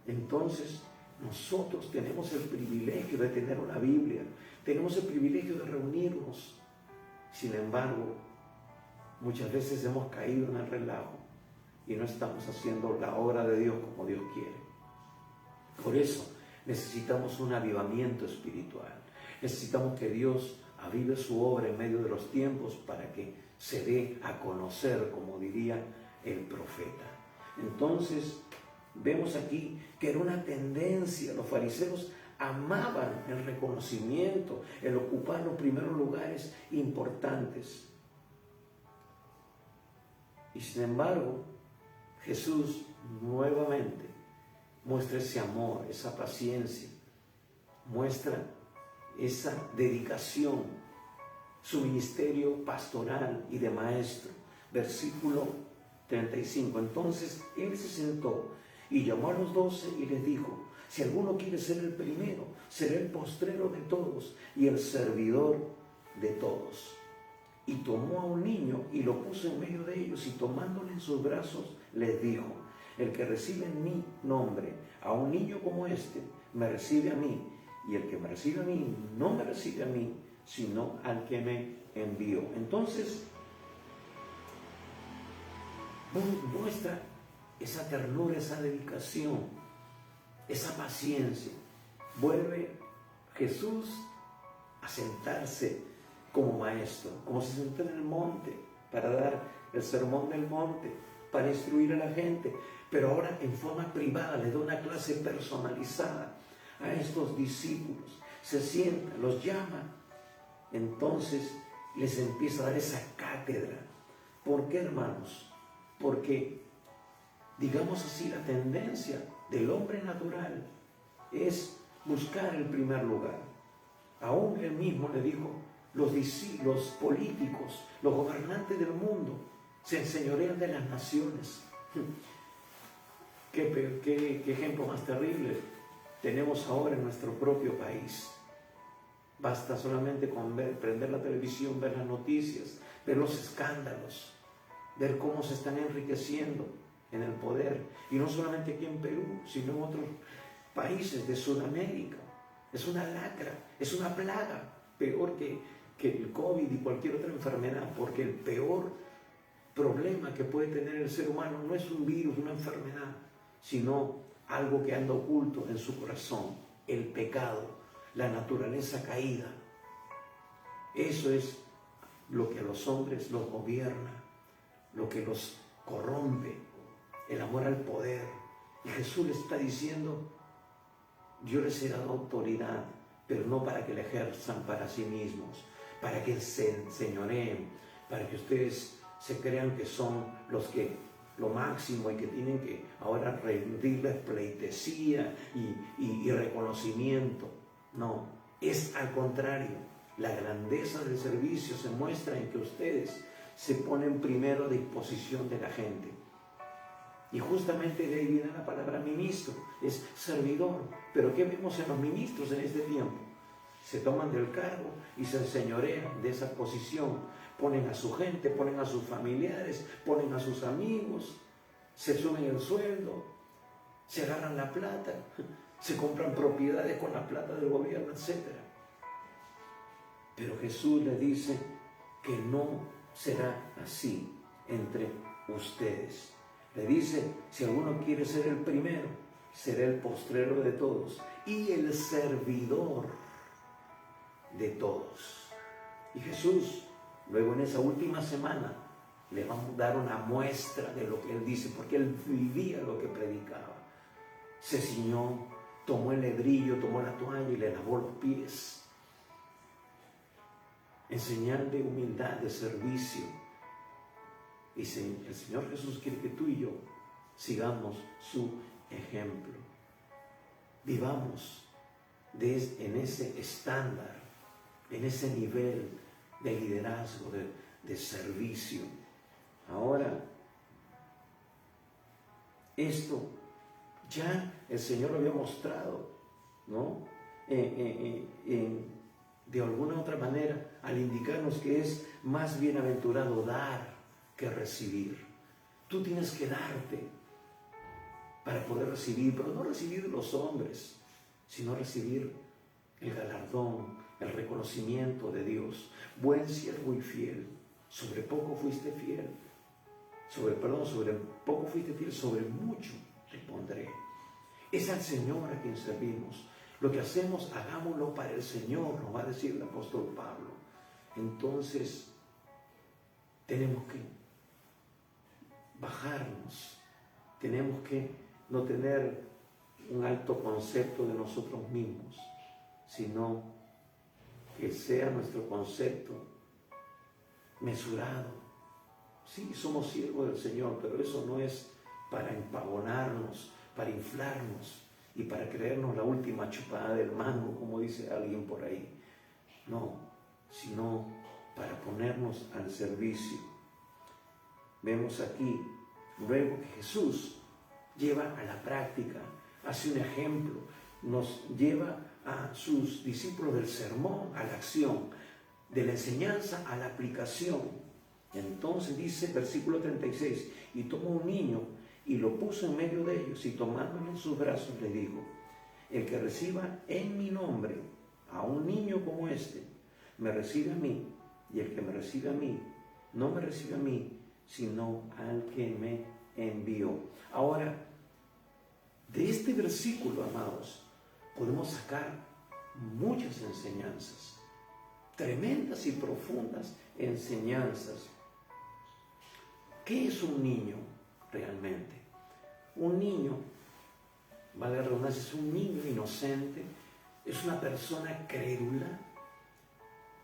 Entonces, nosotros tenemos el privilegio de tener una Biblia, tenemos el privilegio de reunirnos. Sin embargo, muchas veces hemos caído en el relajo y no estamos haciendo la obra de Dios como Dios quiere. Por eso necesitamos un avivamiento espiritual. Necesitamos que Dios avive su obra en medio de los tiempos para que se dé a conocer, como diría el profeta. Entonces, vemos aquí que era una tendencia. Los fariseos amaban el reconocimiento, el ocupar los primeros lugares importantes. Y sin embargo, Jesús nuevamente muestra ese amor, esa paciencia, muestra esa dedicación, su ministerio pastoral y de maestro. Versículo 35. Entonces Él se sentó y llamó a los 12 y les dijo, si alguno quiere ser el primero, será el postrero de todos y el servidor de todos. Y tomó a un niño y lo puso en medio de ellos, y tomándole en sus brazos les dijo, el que recibe en mi nombre a un niño como este, me recibe a mí, y el que me recibe a mí no me recibe a mí, sino al que me envió. Entonces muestra esa ternura, esa dedicación, esa paciencia. Vuelve Jesús a sentarse como maestro, como se sentó en el monte, para dar el sermón del monte, para instruir a la gente, pero ahora en forma privada le da una clase personalizada a estos discípulos. Se sienta, los llama, entonces les empieza a dar esa cátedra. ¿Por qué, hermanos? Porque, digamos así, la tendencia del hombre natural es buscar el primer lugar. Aún él mismo le dijo, los políticos, los gobernantes del mundo se enseñorean de las naciones. ¿Qué ejemplo más terrible tenemos ahora en nuestro propio país? Basta solamente con prender la televisión, ver las noticias, ver los escándalos, ver cómo se están enriqueciendo en el poder. Y no solamente aquí en Perú, sino en otros países de Sudamérica. Es una lacra, es una plaga, peor que el COVID y cualquier otra enfermedad, porque el peor problema que puede tener el ser humano no es un virus, una enfermedad, sino algo que anda oculto en su corazón, el pecado, la naturaleza caída. Eso es lo que a los hombres los gobierna, lo que los corrompe, el amor al poder. Y Jesús le está diciendo, yo les he dado autoridad, pero no para que la ejerzan para sí mismos, para que se enseñoreen, para que ustedes se crean que son lo máximo y que tienen que ahora rendirles pleitesía y reconocimiento. No, es al contrario. La grandeza del servicio se muestra en que ustedes se ponen primero a disposición de la gente. Y justamente de ahí viene la palabra ministro, es servidor. Pero ¿qué vemos en los ministros en este tiempo? Se toman del cargo y se enseñorean de esa posición. Ponen a su gente, ponen a sus familiares, ponen a sus amigos, se suben el sueldo, se agarran la plata, se compran propiedades con la plata del gobierno, etc. Pero Jesús le dice que no será así entre ustedes. Le dice, si alguno quiere ser el primero, será el postrero de todos y el servidor de todos. Y Jesús, luego en esa última semana, le va a dar una muestra de lo que él dice, porque él vivía lo que predicaba. Se ciñó, tomó el lebrillo, tomó la toalla y le lavó los pies. En señal de humildad, de servicio. Y el Señor Jesús quiere que tú y yo sigamos su ejemplo. Vivamos en ese estándar, en ese nivel de liderazgo, de servicio. Ahora, esto ya el Señor lo había mostrado, ¿no? De alguna otra manera, al indicarnos que es más bienaventurado dar que recibir. Tú tienes que darte para poder recibir, pero no recibir de los hombres, sino recibir el galardón, el reconocimiento de Dios. Buen siervo y fiel, sobre poco fuiste fiel, sobre poco fuiste fiel, sobre mucho te pondré. Es al Señor a quien servimos. Lo que hacemos, hagámoslo para el Señor, nos va a decir el apóstol Pablo. Entonces, tenemos que bajarnos, tenemos que no tener un alto concepto de nosotros mismos, sino que sea nuestro concepto mesurado. Sí, somos siervos del Señor, pero eso no es para empavonarnos, para inflarnos y para creernos la última chupada del mango, como dice alguien por ahí. No, sino para ponernos al servicio. Vemos aquí, luego que Jesús lleva a la práctica, hace un ejemplo, nos lleva a sus discípulos del sermón a la acción, de la enseñanza a la aplicación. Entonces dice, versículo 36, y tomó un niño y lo puso en medio de ellos y tomándolo en sus brazos le dijo, el que reciba en mi nombre a un niño como este, me recibe a mí, y el que me recibe a mí, no me recibe a mí, sino al que me envió. Ahora, de este versículo, amados, podemos sacar muchas enseñanzas, tremendas y profundas enseñanzas. ¿Qué es un niño realmente? Un niño, valga la redundancia, es un niño inocente, es una persona crédula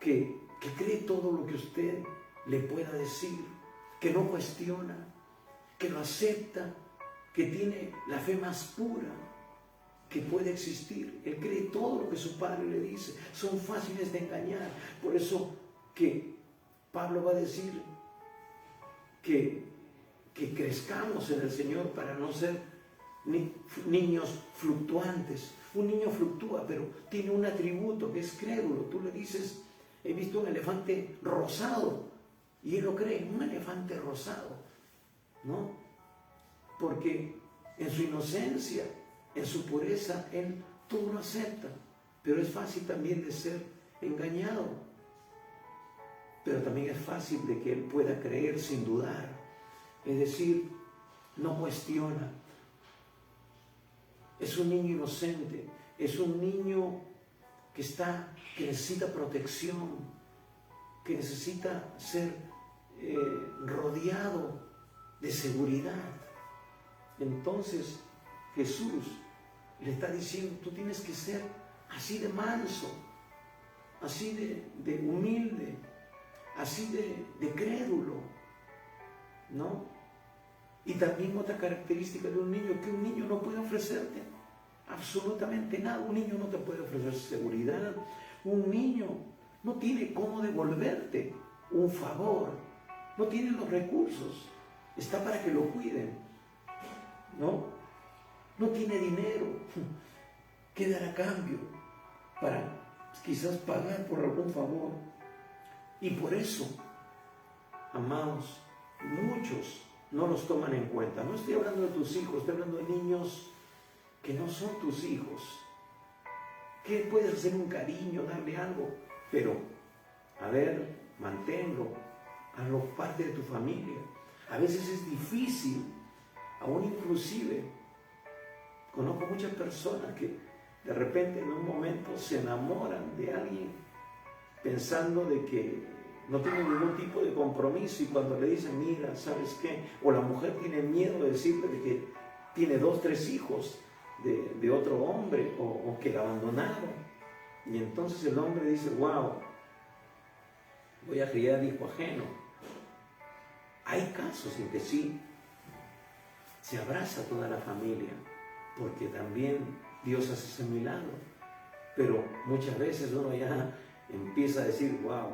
que cree todo lo que usted le pueda decir, que no cuestiona, que lo acepta, que tiene la fe más pura que puede existir. Él cree todo lo que su padre le dice. Son fáciles de engañar. Por eso que Pablo va a decir que crezcamos en el Señor para no ser niños fluctuantes. Un niño fluctúa, pero tiene un atributo que es crédulo. Tú le dices, he visto un elefante rosado, y él lo cree, un elefante rosado, ¿no? Porque en su inocencia, en su pureza, él todo lo acepta. Pero es fácil también de ser engañado. Pero también es fácil de que él pueda creer sin dudar. Es decir, no cuestiona. Es un niño inocente, es un niño que necesita protección, que necesita ser rodeado de seguridad. Entonces Jesús le está diciendo, tú tienes que ser así de manso, así de humilde, así de crédulo, ¿no? Y también otra característica de un niño, que un niño no puede ofrecerte absolutamente nada. Un niño no te puede ofrecer seguridad. Un niño no tiene cómo devolverte un favor. No tiene los recursos. Está para que lo cuiden, ¿no? No tiene dinero. ¿Qué dar a cambio para quizás pagar por algún favor? Y por eso, amados, muchos no los toman en cuenta. No estoy hablando de tus hijos, estoy hablando de niños que no son tus hijos. Que puedes hacer un cariño, darle algo, pero, a ver, manténlo, hazlo parte de tu familia. A veces es difícil, aún inclusive, conozco muchas personas que de repente en un momento se enamoran de alguien pensando de que no tiene ningún tipo de compromiso, y cuando le dicen, mira, ¿sabes qué? O la mujer tiene miedo de decirle de que tiene 2, 3 hijos de otro hombre, o que la abandonaron. Y entonces el hombre dice, wow, voy a criar hijo ajeno. Hay casos en que sí, se abraza toda la familia, porque también Dios hace ese milagro. Pero muchas veces uno ya empieza a decir, wow,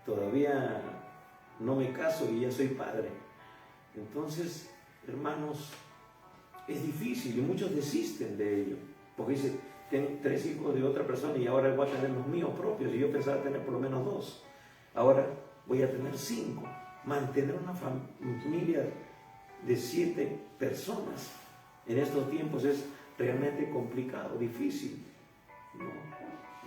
todavía no me caso y ya soy padre. Entonces, hermanos, es difícil y muchos desisten de ello, porque dicen, tengo 3 hijos de otra persona y ahora voy a tener los míos propios, y yo pensaba tener por lo menos 2, ahora voy a tener 5. Mantener una familia de 7 personas en estos tiempos es realmente complicado, difícil, ¿no?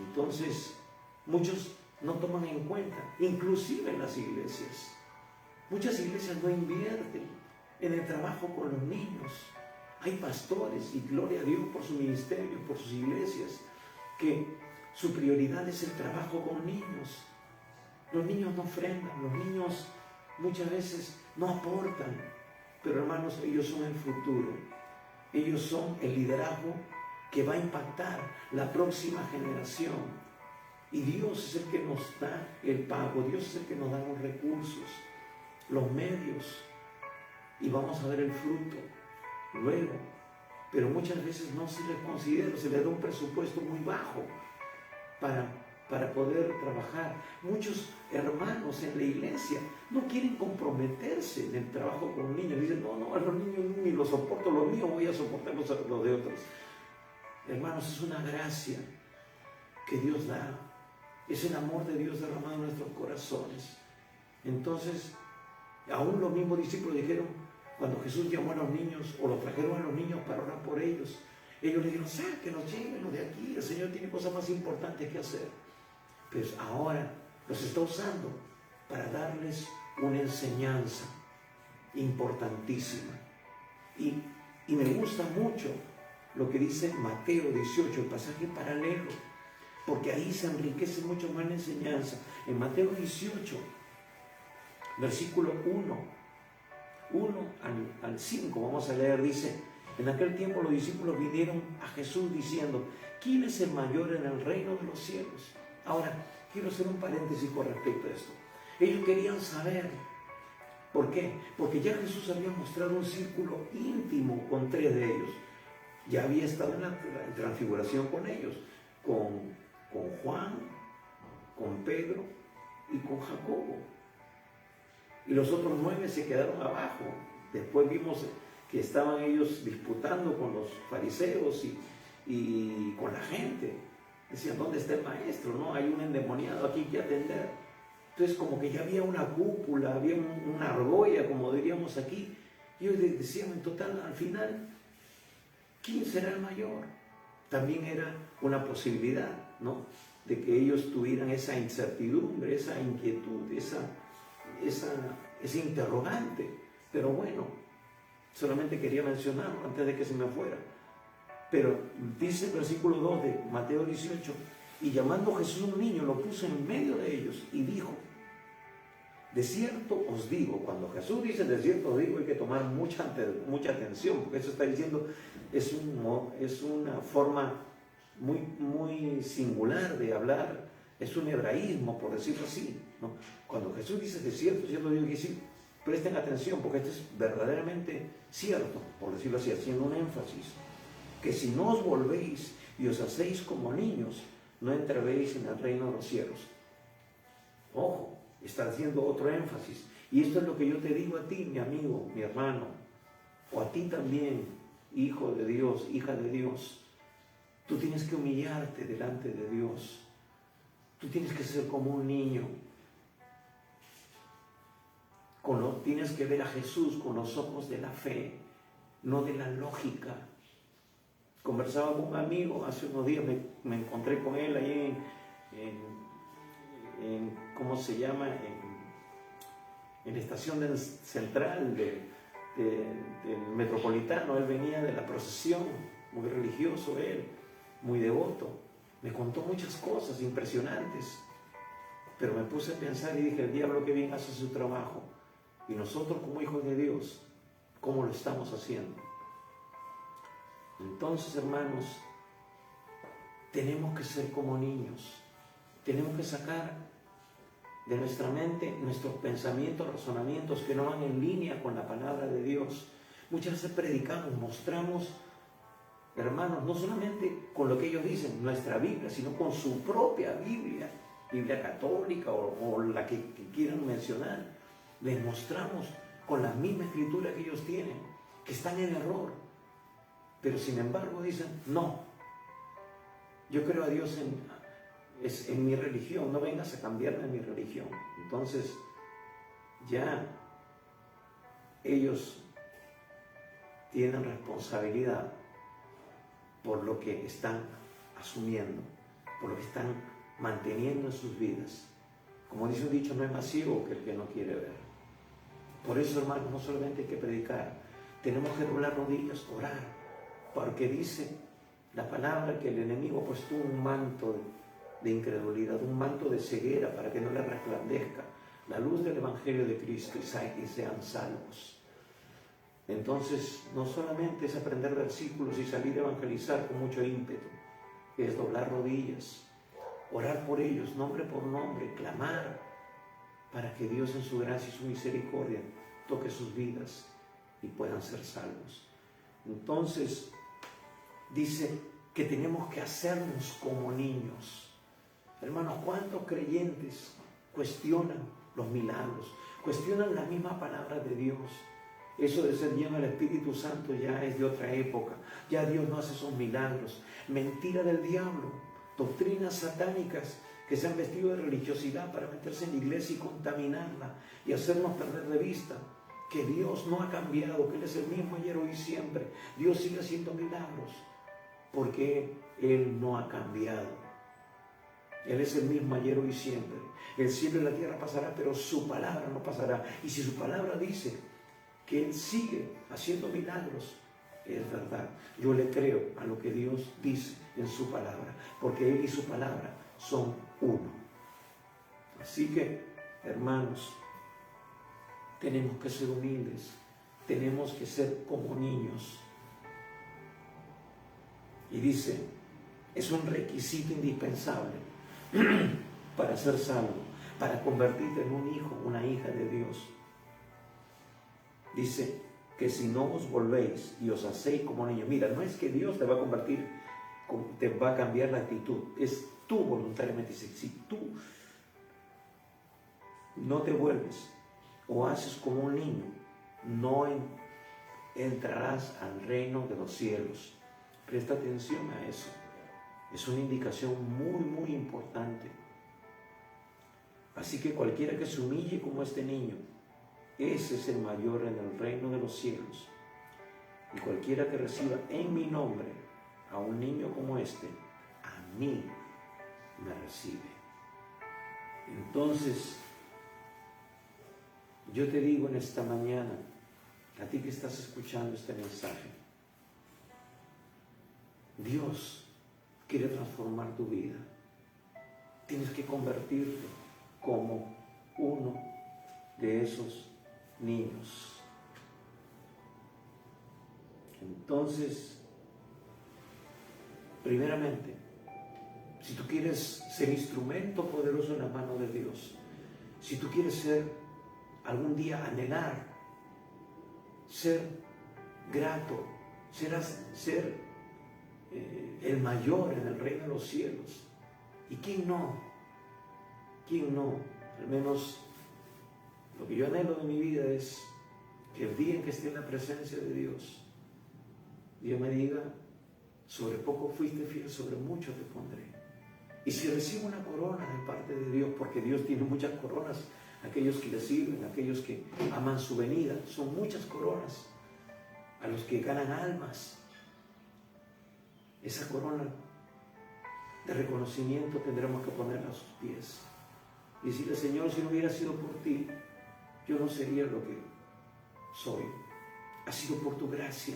Entonces, muchos no toman en cuenta, inclusive en las iglesias. Muchas iglesias no invierten en el trabajo con los niños. Hay pastores, y gloria a Dios por su ministerio, por sus iglesias, que su prioridad es el trabajo con niños. Los niños no ofrendan, los niños muchas veces no aportan, pero hermanos, ellos son el futuro. Ellos son el liderazgo que va a impactar la próxima generación. Y Dios es el que nos da el pago, Dios es el que nos da los recursos, los medios, y vamos a ver el fruto luego. Pero muchas veces no se les considera, se les da un presupuesto muy bajo para poder trabajar. Muchos hermanos en la iglesia no quieren comprometerse en el trabajo con niños. Dicen, no, a los niños ni los soporto, los míos voy a soportar los de otros. Hermanos, es una gracia que Dios da. Es el amor de Dios derramado en nuestros corazones. Entonces, aún los mismos discípulos dijeron, cuando Jesús llamó a los niños, o los trajeron a los niños para orar por ellos, ellos le dijeron, sáquenos, llévenlos de aquí, el Señor tiene cosas más importantes que hacer. Pues ahora los está usando para darles una enseñanza importantísima. Y me gusta mucho lo que dice Mateo 18, el pasaje paralelo, porque ahí se enriquece mucho más la enseñanza. En Mateo 18, versículo 1, 1 al 5, vamos a leer, dice: en aquel tiempo los discípulos vinieron a Jesús diciendo: ¿quién es el mayor en el reino de los cielos? Ahora, quiero hacer un paréntesis con respecto a esto. Ellos querían saber. ¿Por qué? Porque ya Jesús había mostrado un círculo íntimo con 3 de ellos. Ya había estado en la transfiguración con ellos, con Juan, con Pedro y con Jacobo. Y los otros 9 se quedaron abajo. Después vimos que estaban ellos disputando con los fariseos y con la gente. Decían: ¿dónde está el maestro? No, hay un endemoniado aquí que atender. Entonces, como que ya había una cúpula, había una argolla, como diríamos aquí. Y ellos decían, en total, al final, ¿quién será el mayor? También era una posibilidad, ¿no?, de que ellos tuvieran esa incertidumbre, esa inquietud, ese interrogante. Pero bueno, solamente quería mencionarlo antes de que se me fuera. Pero dice el versículo 2 de Mateo 18: y llamando a Jesús un niño, lo puso en medio de ellos y dijo: de cierto os digo. Cuando Jesús dice de cierto os digo, hay que tomar mucha atención, porque eso está diciendo, es una forma muy singular de hablar, es un hebraísmo, por decirlo así, ¿no? Cuando Jesús dice de cierto os digo, que sí, presten atención, porque esto es verdaderamente cierto, por decirlo así, haciendo un énfasis, que si no os volvéis y os hacéis como niños, no entraréis en el reino de los cielos. Ojo, está haciendo otro énfasis. Y esto es lo que yo te digo a ti, mi amigo, mi hermano, o a ti también, hijo de Dios, hija de Dios. Tú tienes que humillarte delante de Dios. Tú tienes que ser como un niño. Tienes que ver a Jesús con los ojos de la fe, no de la lógica. Conversaba con un amigo hace unos días, me encontré con él ahí ¿cómo se llama? En la estación central del Metropolitano. Él venía de la procesión, muy religioso él, muy devoto. Me contó muchas cosas impresionantes, pero me puse a pensar y dije: el diablo que bien hace su trabajo, y nosotros como hijos de Dios, ¿cómo lo estamos haciendo? Entonces, hermanos, tenemos que ser como niños. Tenemos que sacar de nuestra mente nuestros pensamientos, razonamientos que no van en línea con la palabra de Dios. Muchas veces predicamos, mostramos, hermanos, no solamente con lo que ellos dicen, nuestra Biblia, sino con su propia Biblia, Biblia católica o la que quieran mencionar. Les mostramos con la misma escritura que ellos tienen, que están en error. Pero sin embargo dicen: no, yo creo a Dios en mi religión, no vengas a cambiarme mi religión. Entonces ya ellos tienen responsabilidad por lo que están asumiendo, por lo que están manteniendo en sus vidas. Como dice un dicho, no es más ciego que el que no quiere ver. Por eso, hermanos, no solamente hay que predicar, tenemos que doblar rodillas, orar, porque dice la palabra que el enemigo ha puesto un manto de incredulidad, un manto de ceguera, para que no le resplandezca la luz del Evangelio de Cristo y sean salvos. Entonces, no solamente es aprender versículos y salir a evangelizar con mucho ímpetu, es doblar rodillas, orar por ellos, nombre por nombre, clamar, para que Dios en su gracia y su misericordia toque sus vidas y puedan ser salvos. Entonces, dice que tenemos que hacernos como niños. Hermanos, ¿cuántos creyentes cuestionan los milagros? Cuestionan la misma palabra de Dios. Eso de ser lleno del Espíritu Santo ya es de otra época. Ya Dios no hace esos milagros. Mentira del diablo, doctrinas satánicas que se han vestido de religiosidad para meterse en la iglesia y contaminarla y hacernos perder de vista que Dios no ha cambiado, que Él es el mismo ayer, hoy y siempre. Dios sigue haciendo milagros porque Él no ha cambiado. Él es el mismo ayer, hoy y siempre. El cielo y la tierra pasará, pero su palabra no pasará. Y si su palabra dice que Él sigue haciendo milagros, es verdad. Yo le creo a lo que Dios dice en su palabra, porque Él y su palabra son uno. Así que, hermanos, tenemos que ser humildes, tenemos que ser como niños. Y dice, es un requisito indispensable para ser salvo, para convertirte en un hijo, una hija de Dios. Dice que si no os volvéis y os hacéis como niños, mira, no es que Dios te va a convertir, te va a cambiar la actitud, es tú voluntariamente. Dice, si tú no te vuelves o haces como un niño, no entrarás al reino de los cielos. Presta atención a eso. Es una indicación muy, muy importante. Así que cualquiera que se humille como este niño, ese es el mayor en el reino de los cielos. Y cualquiera que reciba en mi nombre a un niño como este, a mí me recibe. Entonces, yo te digo en esta mañana, a ti que estás escuchando este mensaje, Dios quiere transformar tu vida. Tienes que convertirte como uno de esos niños. Entonces, primeramente, si tú quieres ser instrumento poderoso en la mano de Dios, si tú quieres ser, algún día anhelar, ser grato, ser el mayor en el reino de los cielos. ¿Y quién no? ¿Quién no? Al menos lo que yo anhelo de mi vida es que el día en que esté en la presencia de Dios, Dios me diga, sobre poco fuiste fiel, sobre mucho te pondré. Y si recibo una corona de parte de Dios, porque Dios tiene muchas coronas, aquellos que le sirven, aquellos que aman su venida, son muchas coronas, a los que ganan almas. Esa corona de reconocimiento tendremos que ponerla a sus pies y decirle, Señor, si no hubiera sido por ti, yo no sería lo que soy. Ha sido por tu gracia,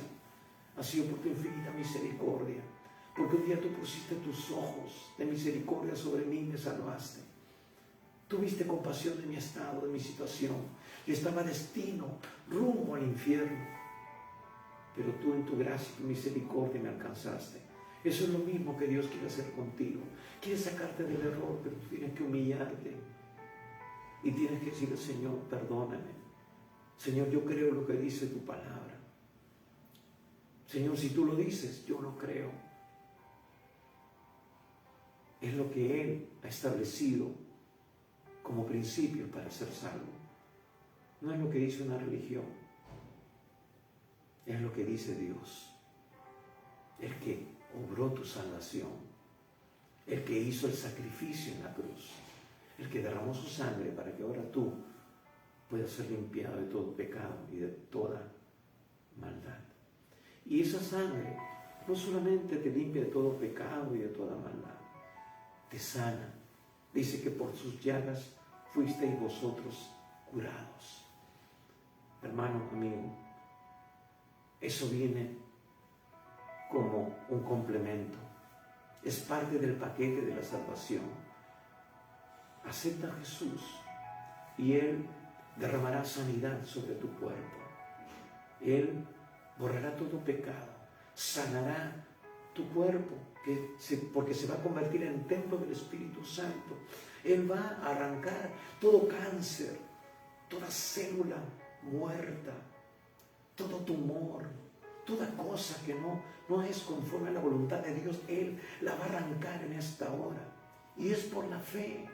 ha sido por tu infinita misericordia, porque un día tú pusiste tus ojos de misericordia sobre mí y me salvaste. Tuviste compasión de mi estado, de mi situación. Yo estaba destino, rumbo al infierno, pero tú en tu gracia y tu misericordia me alcanzaste. Eso es lo mismo que Dios quiere hacer contigo. Quiere sacarte del error, pero tú tienes que humillarte y tienes que decirle, Señor, perdóname. Señor, yo creo lo que dice tu palabra. Señor, si tú lo dices, yo lo creo. Es lo que Él ha establecido como principio para ser salvo. No es lo que dice una religión, es lo que dice Dios, el que obró tu salvación, el que hizo el sacrificio en la cruz, el que derramó su sangre para que ahora tú puedas ser limpiado de todo pecado y de toda maldad. Y esa sangre no solamente te limpia de todo pecado y de toda maldad, te sana. Dice que por sus llagas fuisteis vosotros curados. Hermano, amigo, eso viene como un complemento. Es parte del paquete de la salvación. Acepta a Jesús y Él derramará sanidad sobre tu cuerpo. Él borrará todo pecado, sanará tu cuerpo, porque se va a convertir en templo del Espíritu Santo. Él va a arrancar todo cáncer, toda célula muerta, todo tumor, toda cosa que no es conforme a la voluntad de Dios. Él la va a arrancar en esta hora. Y es por la fe,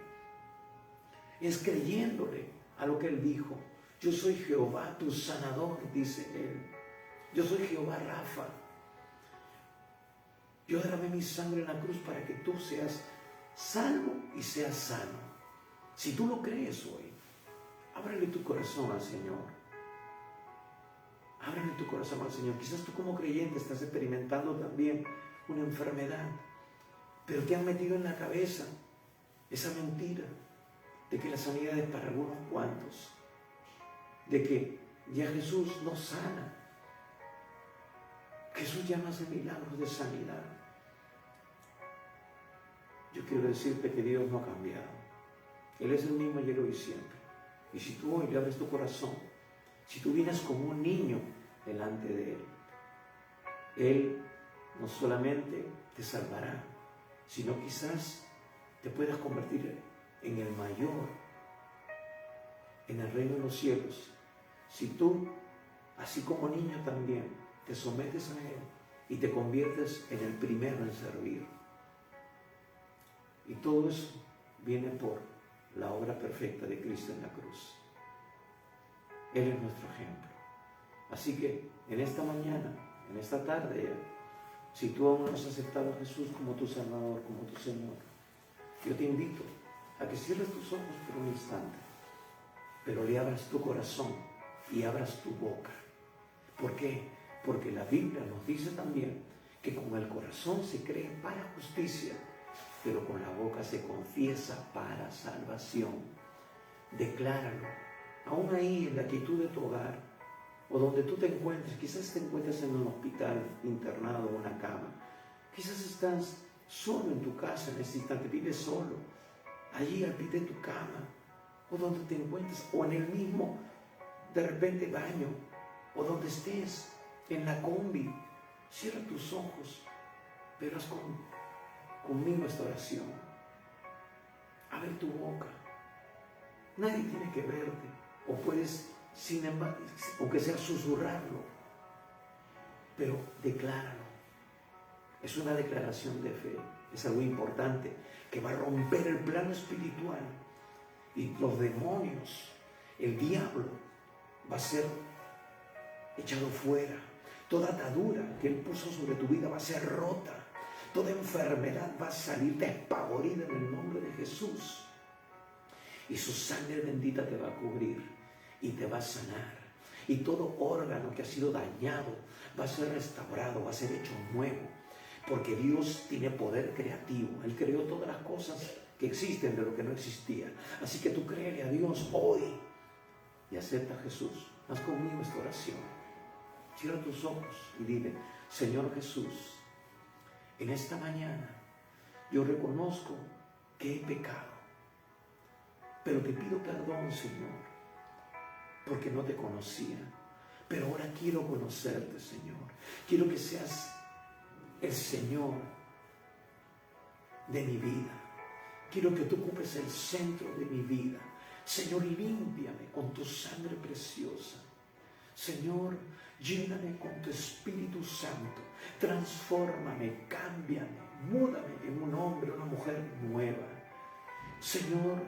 es creyéndole a lo que Él dijo. Yo soy Jehová, tu sanador, dice Él. Yo soy Jehová Rafa. Yo derramé mi sangre en la cruz para que tú seas salvo y seas sano. Si tú lo crees hoy, ábrele tu corazón al Señor. Ábrele tu corazón al Señor. Quizás tú como creyente estás experimentando también una enfermedad, pero te han metido en la cabeza esa mentira de que la sanidad es para algunos cuantos, de que ya Jesús no sana. Jesús llama a milagros de sanidad. Yo quiero decirte que Dios no ha cambiado. Él es el mismo ayer, hoy y siempre. Y si tú hoy le abres tu corazón, Si tú vienes como un niño delante de Él no solamente te salvará, sino quizás te puedas convertir en el mayor en el reino de los cielos. Si tú, así como niño también, te sometes a Él y te conviertes en el primero en servir. Y todo eso viene por la obra perfecta de Cristo en la cruz. Él es nuestro ejemplo. Así que en esta mañana, en esta tarde, si tú aún no has aceptado a Jesús como tu Salvador, como tu Señor, yo te invito a que cierres tus ojos por un instante, pero le abras tu corazón y abras tu boca. ¿Por qué? Porque la Biblia nos dice también que con el corazón se cree para justicia, pero con la boca se confiesa para salvación. Decláralo, aún ahí en la quietud de tu hogar, o donde tú te encuentres. Quizás te encuentres en un hospital, internado, en una cama. Quizás estás solo en tu casa en este instante, vives solo, allí al pie de tu cama, o donde te encuentres, o en el mismo, de repente, baño, o donde estés, en la combi. Cierra tus ojos, pero haz conmigo esta oración. Abre tu boca. Nadie tiene que verte, o puedes, sin embargo, aunque sea susurrarlo, pero decláralo. Es una declaración de fe, es algo importante que va a romper el plano espiritual y los demonios, el diablo va a ser echado fuera. Toda atadura que Él puso sobre tu vida va a ser rota. Toda enfermedad va a salir despavorida en el nombre de Jesús. Y su sangre bendita te va a cubrir y te va a sanar. Y todo órgano que ha sido dañado va a ser restaurado, va a ser hecho nuevo. Porque Dios tiene poder creativo. Él creó todas las cosas que existen de lo que no existía. Así que tú créele a Dios hoy y acepta a Jesús. Haz conmigo esta oración. Cierra tus ojos y dile: Señor Jesús, en esta mañana yo reconozco que he pecado, pero te pido perdón, Señor, porque no te conocía. Pero ahora quiero conocerte, Señor. Quiero que seas el Señor de mi vida. Quiero que tú ocupes el centro de mi vida. Señor, límpiame con tu sangre preciosa. Señor, lléname con tu Espíritu Santo. Transfórmame, cámbiame, múdame en un hombre, una mujer nueva. Señor,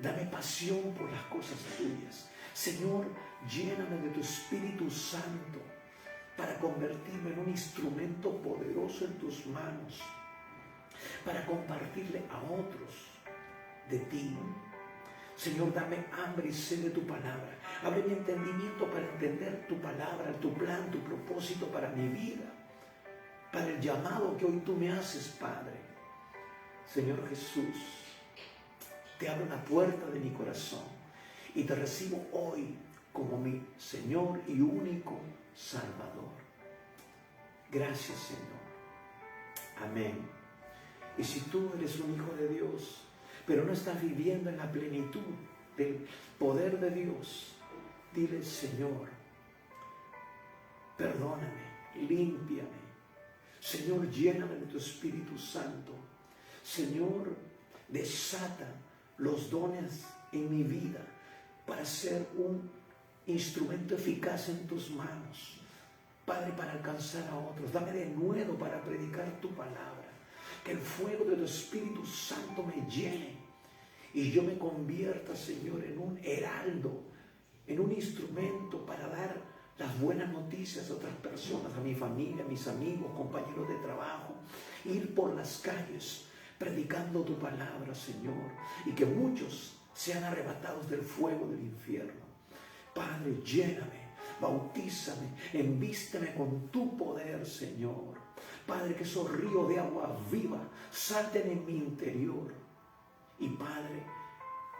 dame pasión por las cosas tuyas. Señor, lléname de tu Espíritu Santo para convertirme en un instrumento poderoso en tus manos, para compartirle a otros de ti. Señor, dame hambre y sed de tu palabra. Abre mi entendimiento para entender tu palabra, tu plan, tu propósito para mi vida, para el llamado que hoy tú me haces, Padre. Señor Jesús, te abro la puerta de mi corazón y te recibo hoy como mi Señor y único Salvador. Gracias, Señor. Amén. Y si tú eres un hijo de Dios, pero no estás viviendo en la plenitud del poder de Dios, dile: Señor, perdóname, límpiame. Señor, lléname de tu Espíritu Santo. Señor, desata los dones en mi vida para ser un instrumento eficaz en tus manos, Padre, para alcanzar a otros. Dame de nuevo para predicar tu palabra. Que el fuego de tu Espíritu Santo me llene y yo me convierta, Señor, en un heraldo, en un instrumento para dar las buenas noticias a otras personas, a mi familia, a mis amigos, compañeros de trabajo. Ir por las calles predicando tu palabra, Señor, y que muchos sean arrebatados del fuego del infierno. Padre, lléname, bautízame, envísteme con tu poder, Señor. Padre, que esos ríos de agua viva salten en mi interior. Y Padre,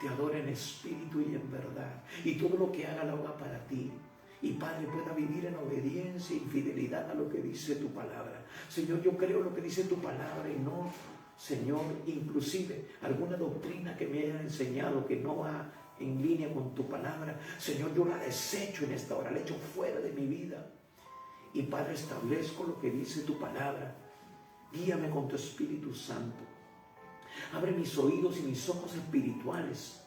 te adore en espíritu y en verdad. Y todo lo que haga lo haga para ti. Y Padre, pueda vivir en obediencia y fidelidad a lo que dice tu palabra. Señor, yo creo lo que dice tu palabra y no, Señor, inclusive alguna doctrina que me hayan enseñado que no va en línea con tu palabra, Señor, yo la desecho en esta hora, la echo fuera de mi vida. Y Padre, establezco lo que dice tu palabra. Guíame con tu Espíritu Santo. Abre mis oídos y mis ojos espirituales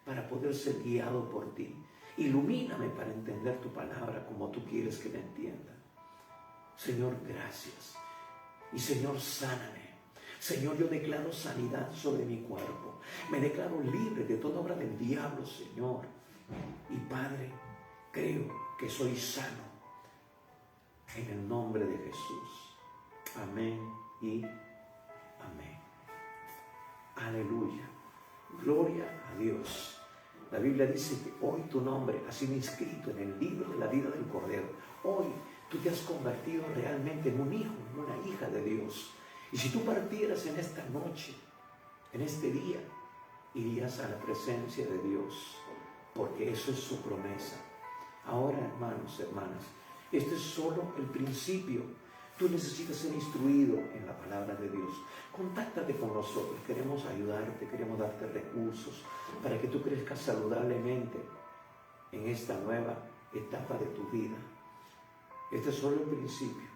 para poder ser guiado por ti. Ilumíname para entender tu palabra como tú quieres que la entienda. Señor, gracias. Y Señor, sáname. Señor, yo declaro sanidad sobre mi cuerpo. Me declaro libre de toda obra del diablo, Señor. Y Padre, creo que soy sano. En el nombre de Jesús. Amén y amén. Aleluya. Gloria a Dios. La Biblia dice que hoy tu nombre ha sido inscrito en el libro de la vida del Cordero. Hoy tú te has convertido realmente en un hijo, en una hija de Dios. Y si tú partieras en esta noche, en este día, irías a la presencia de Dios, porque eso es su promesa. Ahora, hermanos, hermanas, este es solo el principio. Tú necesitas ser instruido en la palabra de Dios. Contáctate con nosotros. Queremos ayudarte, queremos darte recursos para que tú crezcas saludablemente en esta nueva etapa de tu vida. Este es solo el principio.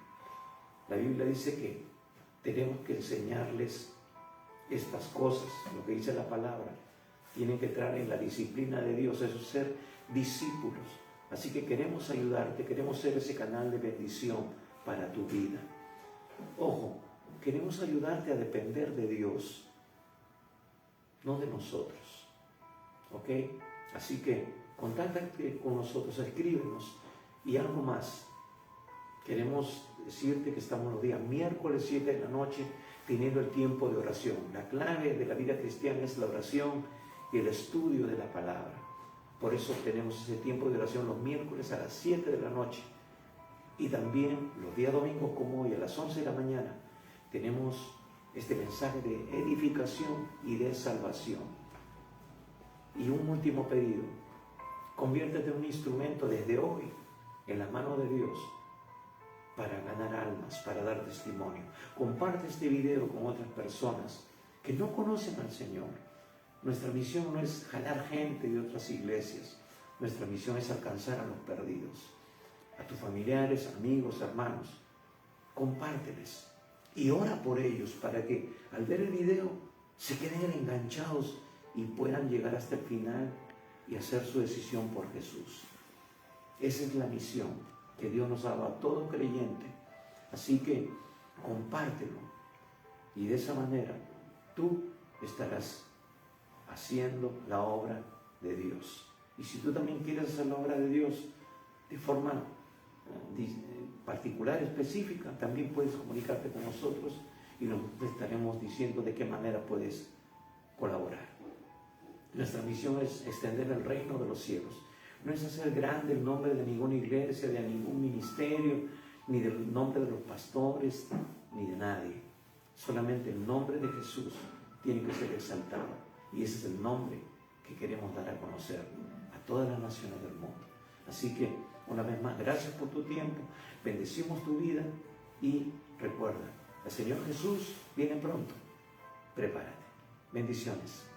La Biblia dice que tenemos que enseñarles estas cosas, lo que dice la palabra. Tienen que entrar en la disciplina de Dios, eso es ser discípulos. Así que queremos ayudarte, queremos ser ese canal de bendición para tu vida. Ojo, queremos ayudarte a depender de Dios, no de nosotros. ¿Ok? Así que contáctate con nosotros, escríbenos. Y algo más, queremos decirte que estamos los días miércoles 7 de la noche teniendo el tiempo de oración. La clave de la vida cristiana es la oración y el estudio de la palabra. Por eso tenemos ese tiempo de oración los miércoles a las 7 de la noche. Y también los días domingos como hoy a las 11 de la mañana tenemos este mensaje de edificación y de salvación. Y un último pedido, conviértete en un instrumento desde hoy en la mano de Dios para ganar almas, para dar testimonio. Comparte este video con otras personas que no conocen al Señor. Nuestra misión no es jalar gente de otras iglesias. Nuestra misión es alcanzar a los perdidos. A tus familiares, amigos, hermanos. Compárteles y ora por ellos para que al ver el video se queden enganchados y puedan llegar hasta el final y hacer su decisión por Jesús. Esa es la misión que Dios nos ha dado a todo creyente. Así que compártelo y de esa manera tú estarás haciendo la obra de Dios. Y si tú también quieres hacer la obra de Dios de forma particular, específica, también puedes comunicarte con nosotros y nos estaremos diciendo de qué manera puedes colaborar. Nuestra misión es extender el reino de los cielos. No es hacer grande el nombre de ninguna iglesia, de ningún ministerio, ni del nombre de los pastores, ni de nadie. Solamente el nombre de Jesús tiene que ser exaltado. Y ese es el nombre que queremos dar a conocer a todas las naciones del mundo. Así que, una vez más, gracias por tu tiempo. Bendecimos tu vida y recuerda, el Señor Jesús viene pronto. Prepárate. Bendiciones.